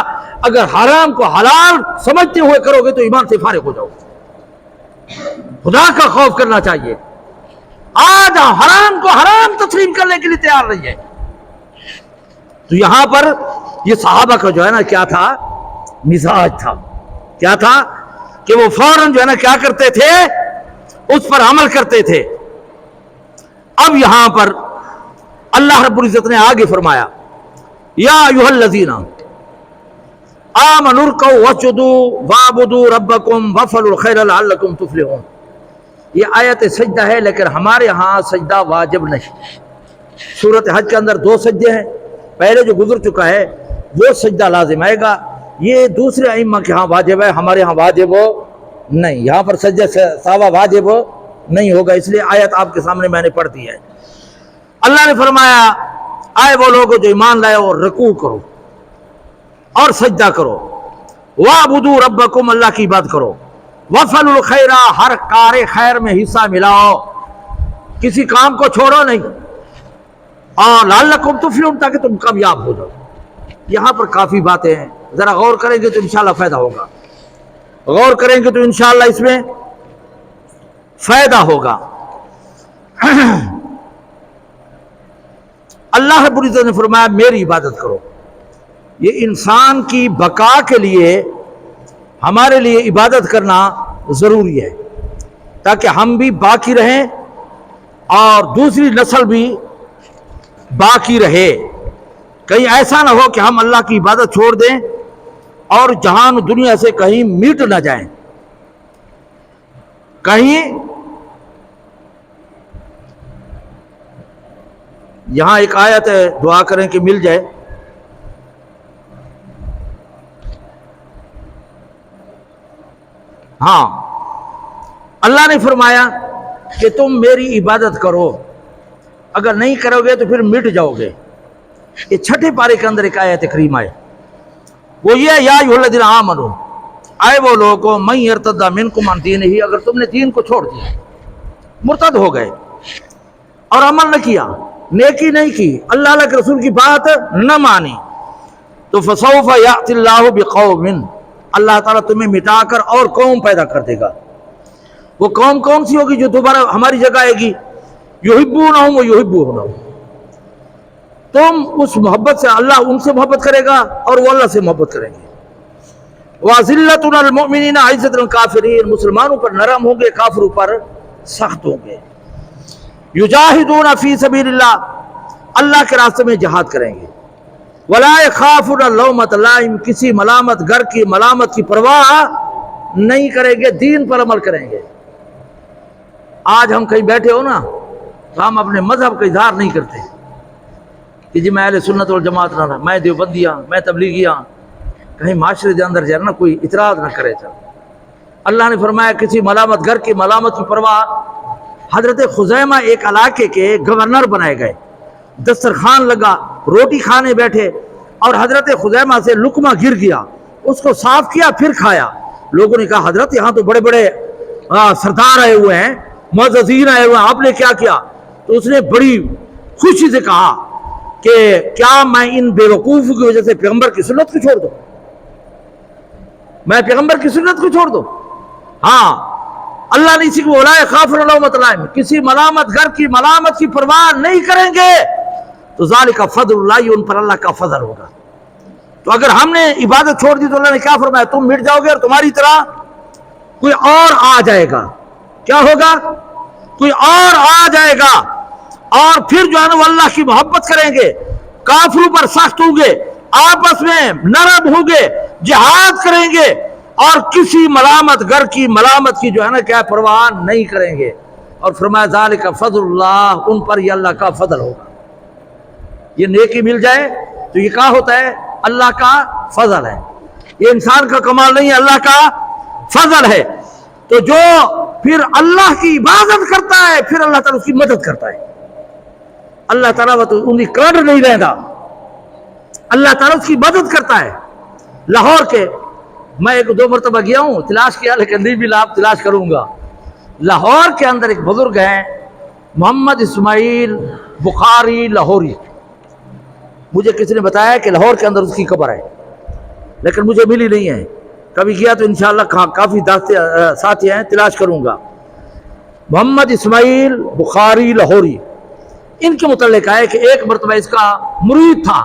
اگر حرام کو حلال سمجھتے ہوئے کرو گے تو ایمان سے فارغ ہو جاؤ گے۔ خدا کا خوف کرنا چاہیے۔ آج حرام کو حرام تسلیم کرنے کے لیے تیار نہیں ہے۔ تو یہاں پر یہ صحابہ کا جو ہے نا کیا تھا، مزاج تھا، کیا تھا کہ وہ فوراً جو ہے نا کیا کرتے تھے، اس پر عمل کرتے تھے۔ اب یہاں پر اللہ رب العزت نے آگے فرمایا یا ایھا الذین آمنوا ارکعوا واسجدوا واعبدوا ربکم وافعلوا الخیر لعلکم تفلحون۔ یہ آیت سجدہ ہے لیکن ہمارے ہاں سجدہ واجب نہیں۔ سورۃ حج کے اندر 2 سجدے ہیں، پہلے جو گزر چکا ہے وہ سجدہ لازم آئے گا، یہ دوسرے ائمہ کے ہاں واجب ہے، ہمارے ہاں واجب ہو نہیں، یہاں پر سجدہ ساوا واجب ہو نہیں ہوگا، اس لیے آیت آپ کے سامنے میں نے پڑھ دی ہے۔ اللہ نے فرمایا آئے وہ لوگ جو ایمان لائے اور رکوع کرو اور سجدہ کرو، وَاعْبُدُوا رَبَّكُمْ اللہ کی عبادت کرو، وَافْعَلُوا الْخَيْرَ ہر کار خیر میں حصہ ملاؤ، کسی کام کو چھوڑو نہیں، اور لعلکم تفلحون تاکہ تم کامیاب ہو جاؤ۔ یہاں پر کافی باتیں ہیں، ذرا غور کریں گے تو انشاءاللہ فائدہ ہوگا، غور کریں گے تو انشاءاللہ اس میں فائدہ ہوگا۔ اللہ رب العزت نے فرمایا میری عبادت کرو، یہ انسان کی بقا کے لیے ہمارے لیے عبادت کرنا ضروری ہے تاکہ ہم بھی باقی رہیں اور دوسری نسل بھی باقی رہے۔ کہیں ایسا نہ ہو کہ ہم اللہ کی عبادت چھوڑ دیں اور جہان دنیا سے کہیں مٹ نہ جائیں، کہیں یہاں ایک آیت ہے، دعا کریں کہ مل جائے، ہاں اللہ نے فرمایا کہ تم میری عبادت کرو، اگر نہیں کرو گے تو پھر مٹ جاؤ گے۔ یہ 6 پارے کے اندر ایک آیت کریمہ ہے، وہ یہ یا ایھا الذین آمنوا، آئے وہ لوگوں من یرتد منکم عن دینہ، اگر تم نے دین کو چھوڑ دیا، مرتد ہو گئے اور عمل نہ کیا، نیکی نہیں کی، اللہ کے رسول کی بات نہ مانی، تو فسوف یأتی اللہ بقوم، اللہ تعالیٰ تمہیں مٹا کر اور قوم پیدا کر دے گا۔ وہ قوم کون سی ہوگی جو دوبارہ ہماری جگہ آئے گی؟ یحبونہم ویحبونہ، تم اس محبت سے، اللہ ان سے محبت کرے گا اور وہ اللہ سے محبت کریں گے۔ وَأَذِلَّةٌ عَلَى الْمُؤْمِنِينَ عِزَّةٌ الْكَافِرِينَ، مسلمانوں پر نرم ہوں گے، کافروں پر سخت ہوں گے۔ یجاہدون فی سبیل اللہ، اللہ کے راستے میں جہاد کریں گے۔ ولا يخافون لومۃ لائم، کسی ملامت گر کی ملامت کی پرواہ نہیں کریں گے، دین پر عمل کریں گے۔ آج ہم کہیں بیٹھے ہو نا تو ہم اپنے مذہب کا اظہار نہیں کرتے کہ جی میں اہل سنت والجماعت نہ رہا، میں دیوبندیاں، میں تبلیغیاں، کہیں معاشرے کے اندر جو ہے نا کوئی اعتراض نہ کرے۔ اللہ نے فرمایا کسی ملامت گر کی ملامت کی پرواہ۔ حضرت خزیمہ ایک علاقے کے گورنر بنائے گئے، دسترخوان لگا، روٹی کھانے بیٹھے اور حضرت خزیمہ سے لقمہ گر گیا، اس کو صاف کیا پھر کھایا۔ لوگوں نے کہا حضرت یہاں تو بڑے بڑے سردار آئے ہوئے ہیں، معززین آئے ہوئے ہیں، آپ نے کیا کیا؟ تو اس نے بڑی خوشی سے کہا کہ کیا میں ان بے وقوفوں کی وجہ سے پیغمبر کی سنت کو چھوڑ دوں؟ میں پیغمبر کی سنت کو چھوڑ دوں؟ ہاں، اللہ نے اسی کو ولا يخافون لومۃ لائم، کسی ملامت گر کی ملامت کی پرواہ نہیں کریں گے، تو ذالک فضل اللہ، ان پر اللہ کا فضل ہوگا۔ تو اگر ہم نے عبادت چھوڑ دی تو اللہ نے کیا فرمایا؟ تم مٹ جاؤ گے اور تمہاری طرح کوئی اور آ جائے گا۔ کیا ہوگا؟ کوئی اور آ جائے گا، اور پھر جو ہے نا وہ اللہ کی محبت کریں گے، کافروں پر سخت ہوں گے، آپس میں نرم ہوں گے، جہاد کریں گے، اور کسی ملامت گر کی ملامت کی جو ہے نا کیا پرواہ نہیں کریں گے۔ اور فرمایا ذالک فضل اللہ، ان پر یہ اللہ کا فضل ہوگا۔ یہ نیکی مل جائے تو یہ کیا ہوتا ہے؟ اللہ کا فضل ہے، یہ انسان کا کمال نہیں ہے، اللہ کا فضل ہے۔ تو جو پھر اللہ کی عبادت کرتا ہے پھر اللہ تعالیٰ اس کی مدد کرتا ہے، اللہ تعالیٰ تو ان کی کرڈ نہیں رہتا، اللہ تعالیٰ اس کی مدد کرتا ہے۔ لاہور کے میں ایک دو مرتبہ گیا ہوں، تلاش کیا لیکن نہیں ملا، اب تلاش کروں گا۔ لاہور کے اندر ایک بزرگ ہیں محمد اسماعیل بخاری لاہوری، مجھے کسی نے بتایا کہ لاہور کے اندر اس کی قبر ہے، لیکن مجھے ملی نہیں ہے، کبھی گیا تو انشاءاللہ کافی ساتھی ہیں، تلاش کروں گا۔ محمد اسماعیل بخاری لاہوری، ان کے متعلق ہے کہ ایک مرتبہ اس کا مرید تھا،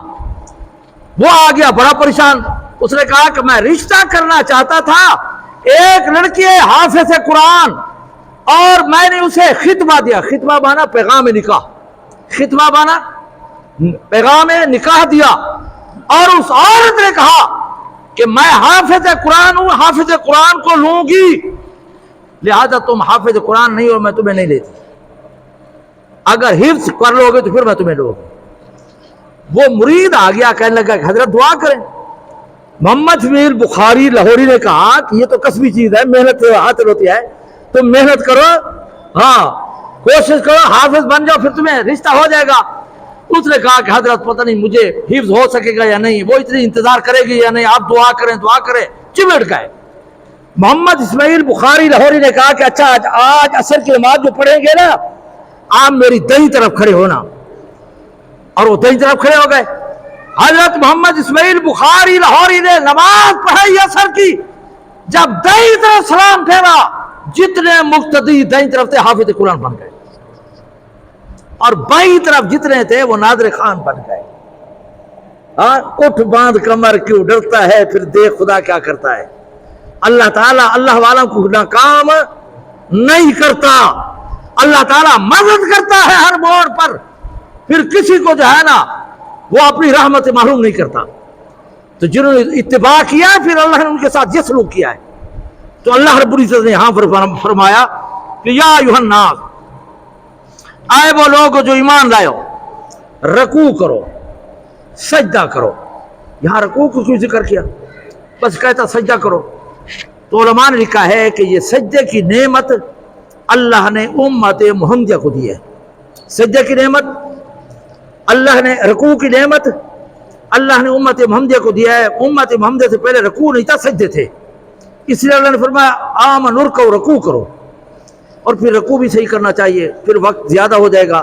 وہ آ گیا بڑا پریشان، اس نے کہا کہ میں رشتہ کرنا چاہتا تھا، ایک لڑکی ہے حافظ قرآن، اور میں نے اسے خطبہ دیا، خطبہ بانا پیغام نکاح، خطبہ بانا پیغام نکاح دیا، اور اس عورت نے کہا کہ میں حافظ قرآن ہوں، حافظ قرآن کو لوں گی، لہذا تم حافظ قرآن نہیں ہو، میں تمہیں نہیں لیتی، اگر حفظ کر لو گے تو پھر میں تمہیں لوں گی۔ وہ مرید آ گیا، کہنے لگا کہ حضرت دعا کریں۔ محمد اسماعیل بخاری لاہوری نے کہا کہ یہ تو کسبی چیز ہے، محنت حاصل ہوتی ہے، تم محنت کرو، ہاں کوشش کرو، حافظ بن جاؤ، پھر تمہیں رشتہ ہو جائے گا۔ اس نے کہا کہ حضرت پتہ نہیں مجھے حفظ ہو سکے گا یا نہیں، وہ اتنی انتظار کرے گی یا نہیں، آپ دعا کریں دعا کریں، چمٹ گئے۔ محمد اسماعیل بخاری لاہوری نے کہا کہ اچھا آج عصر کی نماز جو پڑھیں گے نا، آپ میری دائیں طرف کھڑے ہونا، اور وہ دائیں طرف کھڑے ہو گئے۔ حضرت محمد اسماعیل بخاری لاہوری نے نماز پڑھائی عصر کی، جب دائیں طرف سلام پھیرا، جتنے مقتدی دائیں طرف تھے حافظ قرآن بن گئے، اور بائیں طرف جتنے تھے وہ نادر خان بن گئے۔ اٹھ باندھ کمر کیوں ڈرتا ہے، پھر دیکھ خدا کیا کرتا ہے۔ اللہ تعالیٰ اللہ والوں کو ناکام نہیں کرتا، اللہ تعالیٰ مدد کرتا ہے ہر موڑ پر، پھر کسی کو جو ہے نا وہ اپنی رحمت سے محروم نہیں کرتا۔ تو جنہوں نے اتباع کیا پھر اللہ نے ان کے ساتھ یہ سلوک کیا ہے۔ تو اللہ رب العزت نے یہاں پر فرمایا کہ یا ایھا الناس، آئے وہ لوگ جو ایمان لائے ہو، رکوع کرو، سجدہ کرو۔ یہاں رکوع کو کیوں ذکر کیا؟ بس کہتا سجدہ کرو۔ تو علماء نے لکھا ہے کہ یہ سجدے کی نعمت اللہ نے امت محمدیہ کو دی ہے۔ سجدے کی نعمت اللہ نے، رکوع کی نعمت اللہ نے امت محمدیہ کو دیا ہے۔ امت محمدیہ سے پہلے رکوع نہیں تھا، سجدے تھے، اس لیے اللہ نے فرمایا آمنوا ارکعوا، رکوع کرو، اور پھر رکوع بھی صحیح کرنا چاہیے، پھر وقت زیادہ ہو جائے گا۔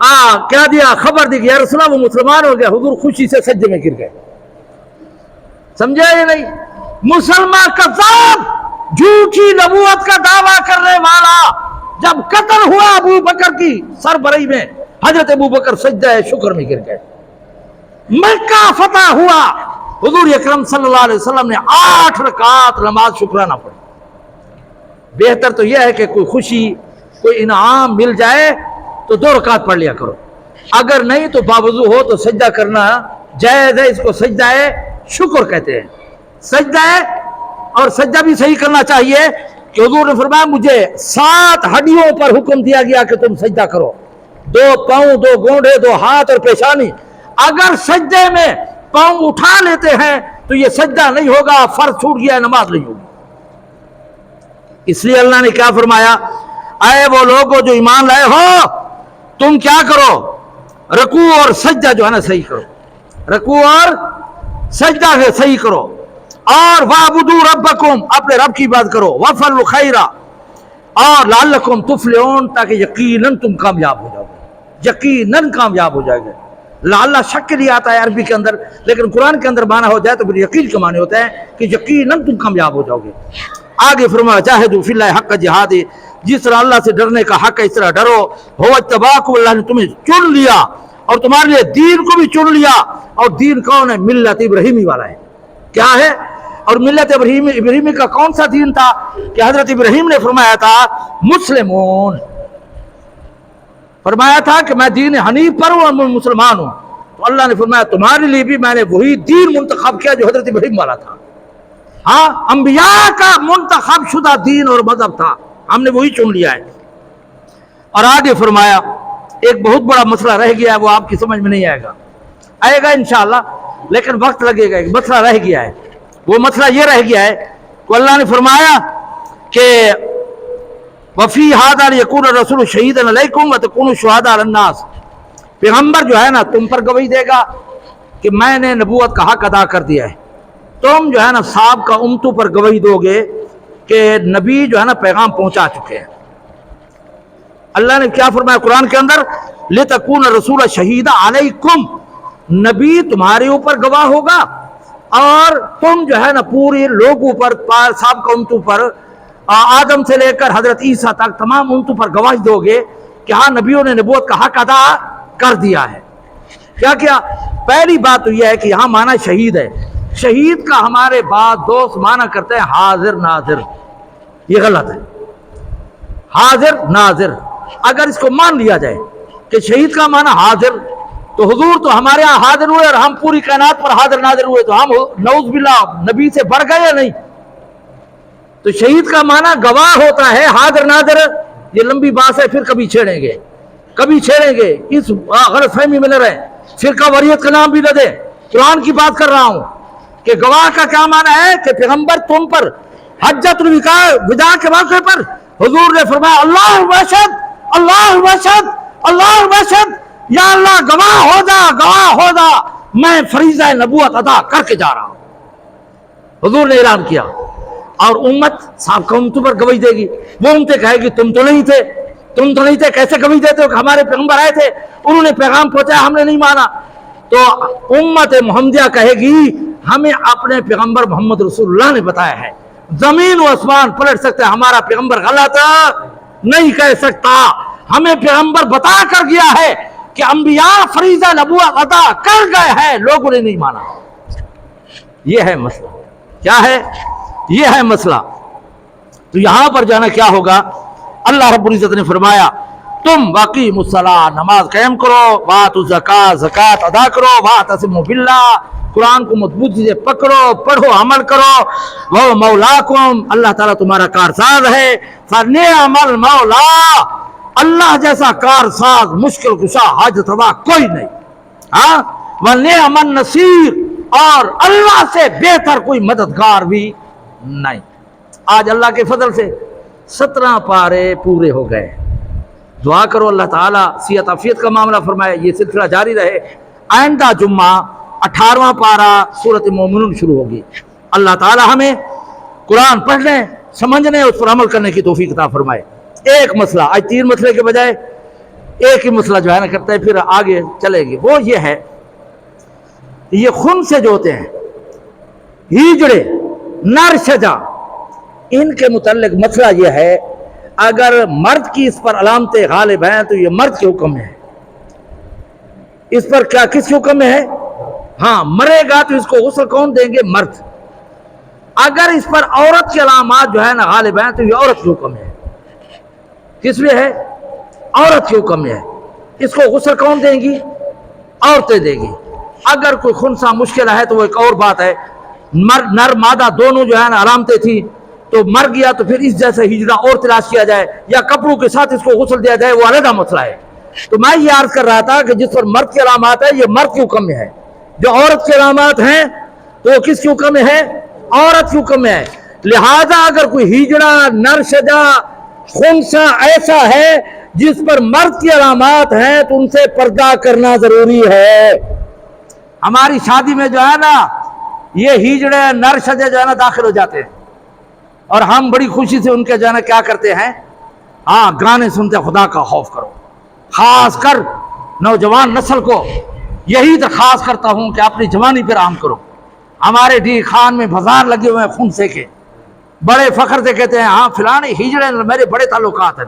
کیا دیا؟ خبر دی کہ یا رسول اللہ وہ مسلمان ہو گیا. حضور خوشی سے سجدے میں گر گئے. سمجھا یا نہیں؟ مسلمان کذاب، جھوٹی نبوت کا دعویٰ کرنے والا، جب قتل ہوا ابو بکر کی سربراہی میں، حضرت ابو بکر سجدہ شکر میں گر گئے. مکہ فتح ہوا، حضور اکرم صلی اللہ علیہ وسلم نے 8 رکعت نماز شکرانہ پڑھی. بہتر تو یہ ہے کہ کوئی خوشی، کوئی انعام مل جائے تو 2 رکعت پڑھ لیا کرو. اگر نہیں تو باوضو ہو تو سجدہ کرنا جائز ہے. اس کو سجدہ شکر کہتے ہیں. سجدہ اور سجدہ بھی صحیح کرنا چاہیے کہ حضور نے فرمایا مجھے 7 ہڈیوں پر حکم دیا گیا کہ تم سجدہ کرو. 2 پاؤں، 2 گونڈے، 2 ہاتھ اور پیشانی. اگر سجدے میں پاؤں اٹھا لیتے ہیں تو یہ سجدہ نہیں ہوگا، فرض چھوٹ گیا، نماز نہیں ہوگی. اس لیے اللہ نے کیا فرمایا؟ اے وہ لوگوں جو ایمان لائے ہو، تم کیا کرو؟ رکوع اور سجدہ جو ہے نا صحیح کرو. رکوع اور سجدہ سے صحیح کرو. اور وَاعْبُدُوا رَبَّكُمْ، اپنے رب کی بات کرو. وَافْعَلُوا الْخَيْرَ، اور لَعَلَّكُمْ تُفْلِحُونَ، تاکہ یقیناً تم کامیاب ہو جاؤ گے. یقیناً کامیاب ہو جائے گے. لعلہ شک کے لیے آتا ہے عربی کے اندر، لیکن قرآن کے اندر معنی ہو جائے تو پھر یقین کے معنی ہوتا ہے کہ یقیناً تم کامیاب ہو جاؤ گے. آگے فرمایا جاہدوا فی اللہ حق جہاد، جس طرح اللہ سے ڈرنے کا حق ہے اس طرح ڈرو. هو اجتباکم، اللہ نے تمہیں چن لیا اور تمہارے لیے دین کو بھی چن لیا. اور دین کون ہے؟ ملت ابراہیمی والا ہے. کیا ہے؟ اور ملت ابراہیمی کا کون سا دین تھا کہ حضرت ابراہیم نے فرمایا تھا مسلمون، فرمایا تھا کہ میں دین حنیف پر ہوں اور میں مسلمان ہوں. تو اللہ نے فرمایا تمہارے لیے بھی میں نے وہی دین منتخب کیا جو حضرت ابراہیم والا تھا. ہاں، انبیاء کا منتخب شدہ دین اور مذہب تھا، ہم نے وہی چن لیا ہے. اور آگے فرمایا ایک بہت بڑا مسئلہ رہ گیا ہے، وہ آپ کی سمجھ میں نہیں آئے گا، آئے گا انشاءاللہ لیکن وقت لگے گا. ایک مسئلہ رہ گیا ہے، وہ مسئلہ یہ رہ گیا ہے کہ اللہ نے فرمایا کہ وفی ہذا لیکون الرسول شہیدا علیکم وتکونوا شہداء علی الناس، پیغمبر جو ہے نا تم پر گواہی دے گا کہ میں نے نبوت کا حق ادا کر دیا ہے. تم جو ہے نا سابقہ امتوں پر گواہی دو گے کہ نبی جو ہے نا پیغام پہنچا چکے ہیں. اللہ نے کیا فرمایا قرآن کے اندر؟ لتکون الرسول شہیدا علیکم، نبی تمہارے اوپر گواہ ہوگا اور تم جو ہے نا پوری لوگوں پر، سابقہ امتوں پر، آدم سے لے کر حضرت عیسیٰ تک تمام امتوں پر گواہی دو گے کہ ہاں نبیوں نے نبوت کا حق ادا کر دیا ہے. کیا کیا؟ پہلی بات تو یہ ہے کہ یہاں معنی شہید ہے. شہید کا ہمارے بعد دوست معنی کرتے ہیں حاضر ناظر، یہ غلط ہے. حاضر ناظر اگر اس کو مان لیا جائے کہ شہید کا معنی حاضر، تو حضور تو ہمارے ہاں حاضر ہوئے اور ہم پوری کائنات پر حاضر ناظر ہوئے، تو ہم نعوذ باللہ نبی سے بڑھ گئے یا نہیں؟ تو شہید کا معنی گواہ ہوتا ہے، حاضر ناظر یہ لمبی بات ہے، پھر کبھی چھیڑیں گے، کبھی چھیڑیں گے. اس غلط فہمی میں نہ رہیں، فرقہ واریت کا نام بھی نہ دیں. قرآن کی بات کر رہا ہوں کہ گواہ کا کیا معنی ہے کہ پیغمبر تم پر حجۃ الوداع کے موقع پر حضور نے فرمایا اللہ واشہد، اللہ واشہد، اللہ واشہد، یا اللہ گواہ ہو جا، گواہ ہو جا، میں فریضہ نبوت ادا کر کے جا رہا ہوں. حضور نے اعلان کیا اور امت سابقہ امتوں پر گواہی دے گی. وہ امتیں کہے گی تم تو نہیں تھے، تم تو نہیں تھے، کیسے گواہی دیتے ہو کہ ہمارے پیغمبر آئے تھے، انہوں نے پیغام پہنچایا، ہم نے نہیں مانا. تو امت محمدیہ کہے گی ہمیں اپنے پیغمبر محمد رسول اللہ نے بتایا ہے. زمین و آسمان پلٹ سکتے ہیں، ہمارا پیغمبر غلط نہیں کہہ سکتا. ہمیں پیغمبر بتا کر گیا ہے کہ انبیاء فریضہ نبوت ادا کر گئے ہیں، لوگوں نے نہیں مانا. یہ ہے مسئلہ. کیا ہے؟ یہ ہے مسئلہ. تو یہاں پر جانا کیا ہوگا؟ اللہ رب العزت نے فرمایا تم واقعی الصلاۃ، نماز قائم کرو، وآتوا الزکاۃ، زکوٰۃ ادا کرو، واعتصموا باللہ، قرآن کو مضبوطی سے پکڑو، پڑھو، عمل کرو. وہ مولاکم، اللہ تعالیٰ تمہارا کارساز ہے. فنعم المولا، اللہ جیسا کارساز، مشکل کشا، حاجت روا کوئی نہیں. ہاں، ونعم النصیر، اور اللہ سے بہتر کوئی مددگار بھی نہیں. آج اللہ کے فضل سے 17 پارے پورے ہو گئے. دعا کرو اللہ تعالیٰ صحت عافیت کا معاملہ فرمائے، یہ سلسلہ جاری رہے. آئندہ جمعہ 18واں پارہ سورۃ مومنون شروع ہوگی. اللہ تعالیٰ ہمیں قرآن پڑھنے، سمجھنے، اس پر عمل کرنے کی توفیق عطا فرمائے. ایک مسئلہ، آج 3 مسئلے کے بجائے ایک ہی مسئلہ جو ہے نا کرتا ہے، پھر آگے چلے گی. وہ یہ ہے، یہ خون سے جو ہوتے ہیں ہیجڑے نر شجا، ان کے متعلق مسئلہ یہ ہے اگر مرد کی اس پر علامتیں غالب ہیں تو یہ مرد کے حکم میں ہے. اس پر کیا کس کے حکم میں ہے؟ ہاں، مرے گا تو اس کو غسل کون دیں گے؟ مرد. اگر اس پر عورت کی علامات جو ہے نا غالب ہیں تو یہ عورت کے حکم میں ہے. کس میں ہے؟ عورت کے حکم میں ہے. اس کو غسل کون دیں گی؟ عورتیں دیں گی. اگر کوئی خنثی مشکل ہے تو وہ ایک اور بات ہے. نر مادہ دونوں جو ہے نا علامتیں تھی تو مر گیا تو پھر اس جیسے ہجڑا اور تلاش کیا جائے یا کپڑوں کے ساتھ اس کو غسل دیا جائے، وہ علیحدہ مسئلہ ہے. تو میں یہ عرض کر رہا تھا کہ جس پر مرد کی علامات ہے یہ مرد کے حکم میں ہے، جو عورت کی علامات ہیں تو وہ کس کے حکم میں ہے؟ عورت کے حکم میں ہے. لہذا اگر کوئی ہجڑا نر شجا خنثی ایسا ہے جس پر مرد کی علامات ہیں تو ان سے پردہ کرنا ضروری ہے. ہماری شادی میں جو ہے نا یہ ہجڑے نر شجے جو ہے نا داخل ہو جاتے ہیں اور ہم بڑی خوشی سے ان کے جو ہے نا کیا کرتے ہیں، ہاں گانے سنتے، خدا کا خوف کرو. خاص کر نوجوان نسل کو یہی درخواست کرتا ہوں کہ اپنی جوانی پر عام کرو. ہمارے ڈی خان میں بازار لگے ہوئے ہیں خنثی کے، بڑے فخر سے کہتے ہیں ہاں فلانے ہجڑے میرے بڑے تعلقات ہیں،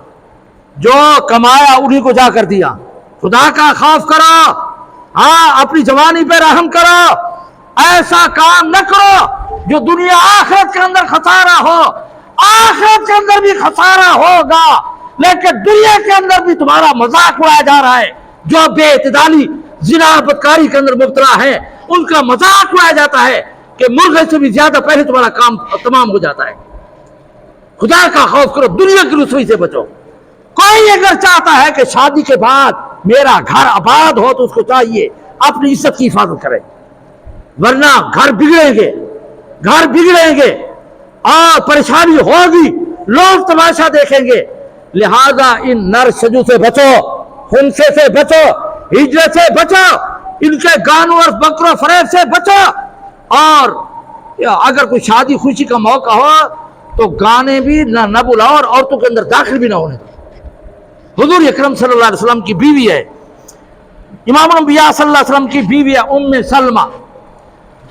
جو کمایا انہی کو جا کر دیا. خدا کا خوف کرو، ہاں اپنی جوانی پہ رحم کرو. ایسا کام نہ کرو جو دنیا آخرت کے اندر خسارہ ہو. آخرت کے اندر بھی خسارہ ہوگا لیکن دنیا کے اندر بھی تمہارا مذاق اڑایا جا رہا ہے. جو بے اعتدالی زنا بدکاری کے اندر مبتلا ہے ان کا مذاق اڑایا جاتا ہے کہ مرغے سے بھی زیادہ پہلے تمہارا کام تمام ہو جاتا ہے. خدا کا خوف کرو، دنیا کی رسوائی سے بچو. کوئی اگر چاہتا ہے کہ شادی کے بعد میرا گھر آباد ہو تو اس کو چاہیے اپنی عزت کی حفاظت کرے، ورنہ گھر بگڑیں گے اور پریشانی ہوگی، لوگ تماشا دیکھیں گے. لہذا ان نر شجو سے بچو، خنثی سے بچو، ہجرے سے بچو، ان کے گانوں اور بکروں فریب سے بچو. اور اگر کوئی شادی خوشی کا موقع ہو تو گانے بھی نہ بلاؤ اور عورتوں کے اندر داخل بھی نہ ہونے دو. حضور اکرم صلی اللہ علیہ وسلم کی بیوی ہے، امام الانبیاء صلی اللہ علیہ وسلم کی بیوی ہے ام سلمہ،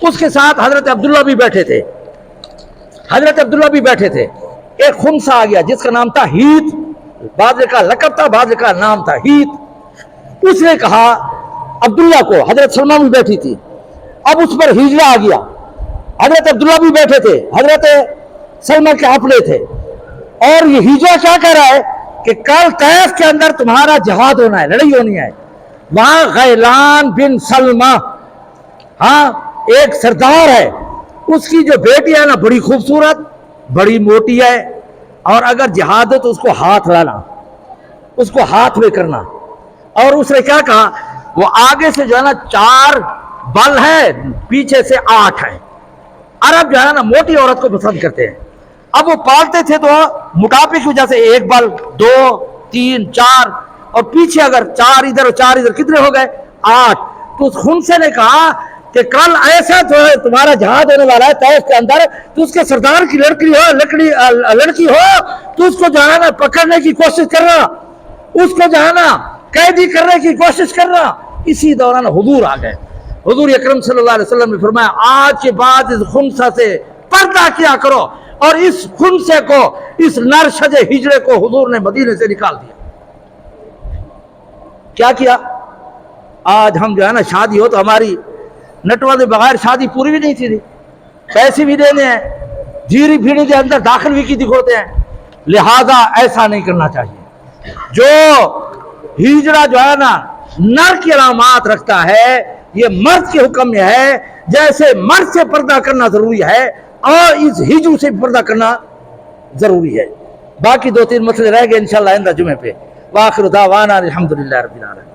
اس کے ساتھ حضرت عبداللہ بھی بیٹھے تھے. ایک خنثی آ گیا جس کا نام تھا ہیت، بعض کا لقب تھا بعض کا نام تھا ہیت. اس نے کہا عبداللہ کو، حضرت سلمہ بھی بیٹھی تھی، اب اس پر ہجڑا آ گیا. حضرت عبداللہ بھی بیٹھے تھے، حضرت سلمہ کے اپنے تھے، اور یہ ہجڑا کیا کہہ رہا ہے کہ کل طیف کے اندر تمہارا جہاد ہونا ہے، لڑائی ہونی ہے. وہاں غیلان بن سلمہ، ہاں ایک سردار ہے، اس کی جو بیٹی ہے نا بڑی خوبصورت، بڑی موٹی ہے، اور اگر جہاد ہو تو اس کو ہاتھ لانا، اس کو ہاتھ میں کرنا. اور اس نے کیا کہا، وہ آگے سے جو ہے نا 4 بل ہے، پیچھے سے 8 ہے. عرب جو ہے نا موٹی عورت کو پسند کرتے ہیں. اب وہ پالتے تھے تو موٹاپے کی وجہ سے 1 بل 2 3 4 اور پیچھے اگر 4 ادھر اور 4 ادھر، کتنے ہو گئے؟ 8. تو اس خنثی نے کہا کہ کل ایسا جو ہے تمہارا جہاد ہونے والا ہے طیف کے اندر، تو اس کے سردار کی لڑکی ہو تو اس کو جو ہے نا پکڑنے کی کوشش کرنا، اس کو جو ہے نا قیدی کرنے کی کوشش کرنا. اسی دوران حضور آ گئے. حضور اکرم صلی اللہ علیہ وسلم نے فرمایا آج کے بعد اس خنثی سے پردہ کیا کرو. اور اس خنثی کو، اس نر شجے ہجڑے کو حضور نے مدینے سے نکال دیا. کیا کیا؟ آج ہم جو ہے نا شادی ہو تو ہماری نٹوا کے بغیر شادی پوری بھی نہیں تھی، پیسے بھی دینے ہیں، جیری بھیڑی کے اندر داخل بھی کی دکھوتے ہیں. لہذا ایسا نہیں کرنا چاہیے. جو ہجڑا جو ہے نا نر کی علامات رکھتا ہے یہ مرد کے حکم میں ہے. جیسے مرد سے پردہ کرنا ضروری ہے اور اس ہجو سے پردہ کرنا ضروری ہے. باقی 2-3 مسئلے رہ گئے انشاءاللہ آئندہ جمعے پہ. وآخر دعوانا الحمدللہ رب العالمین.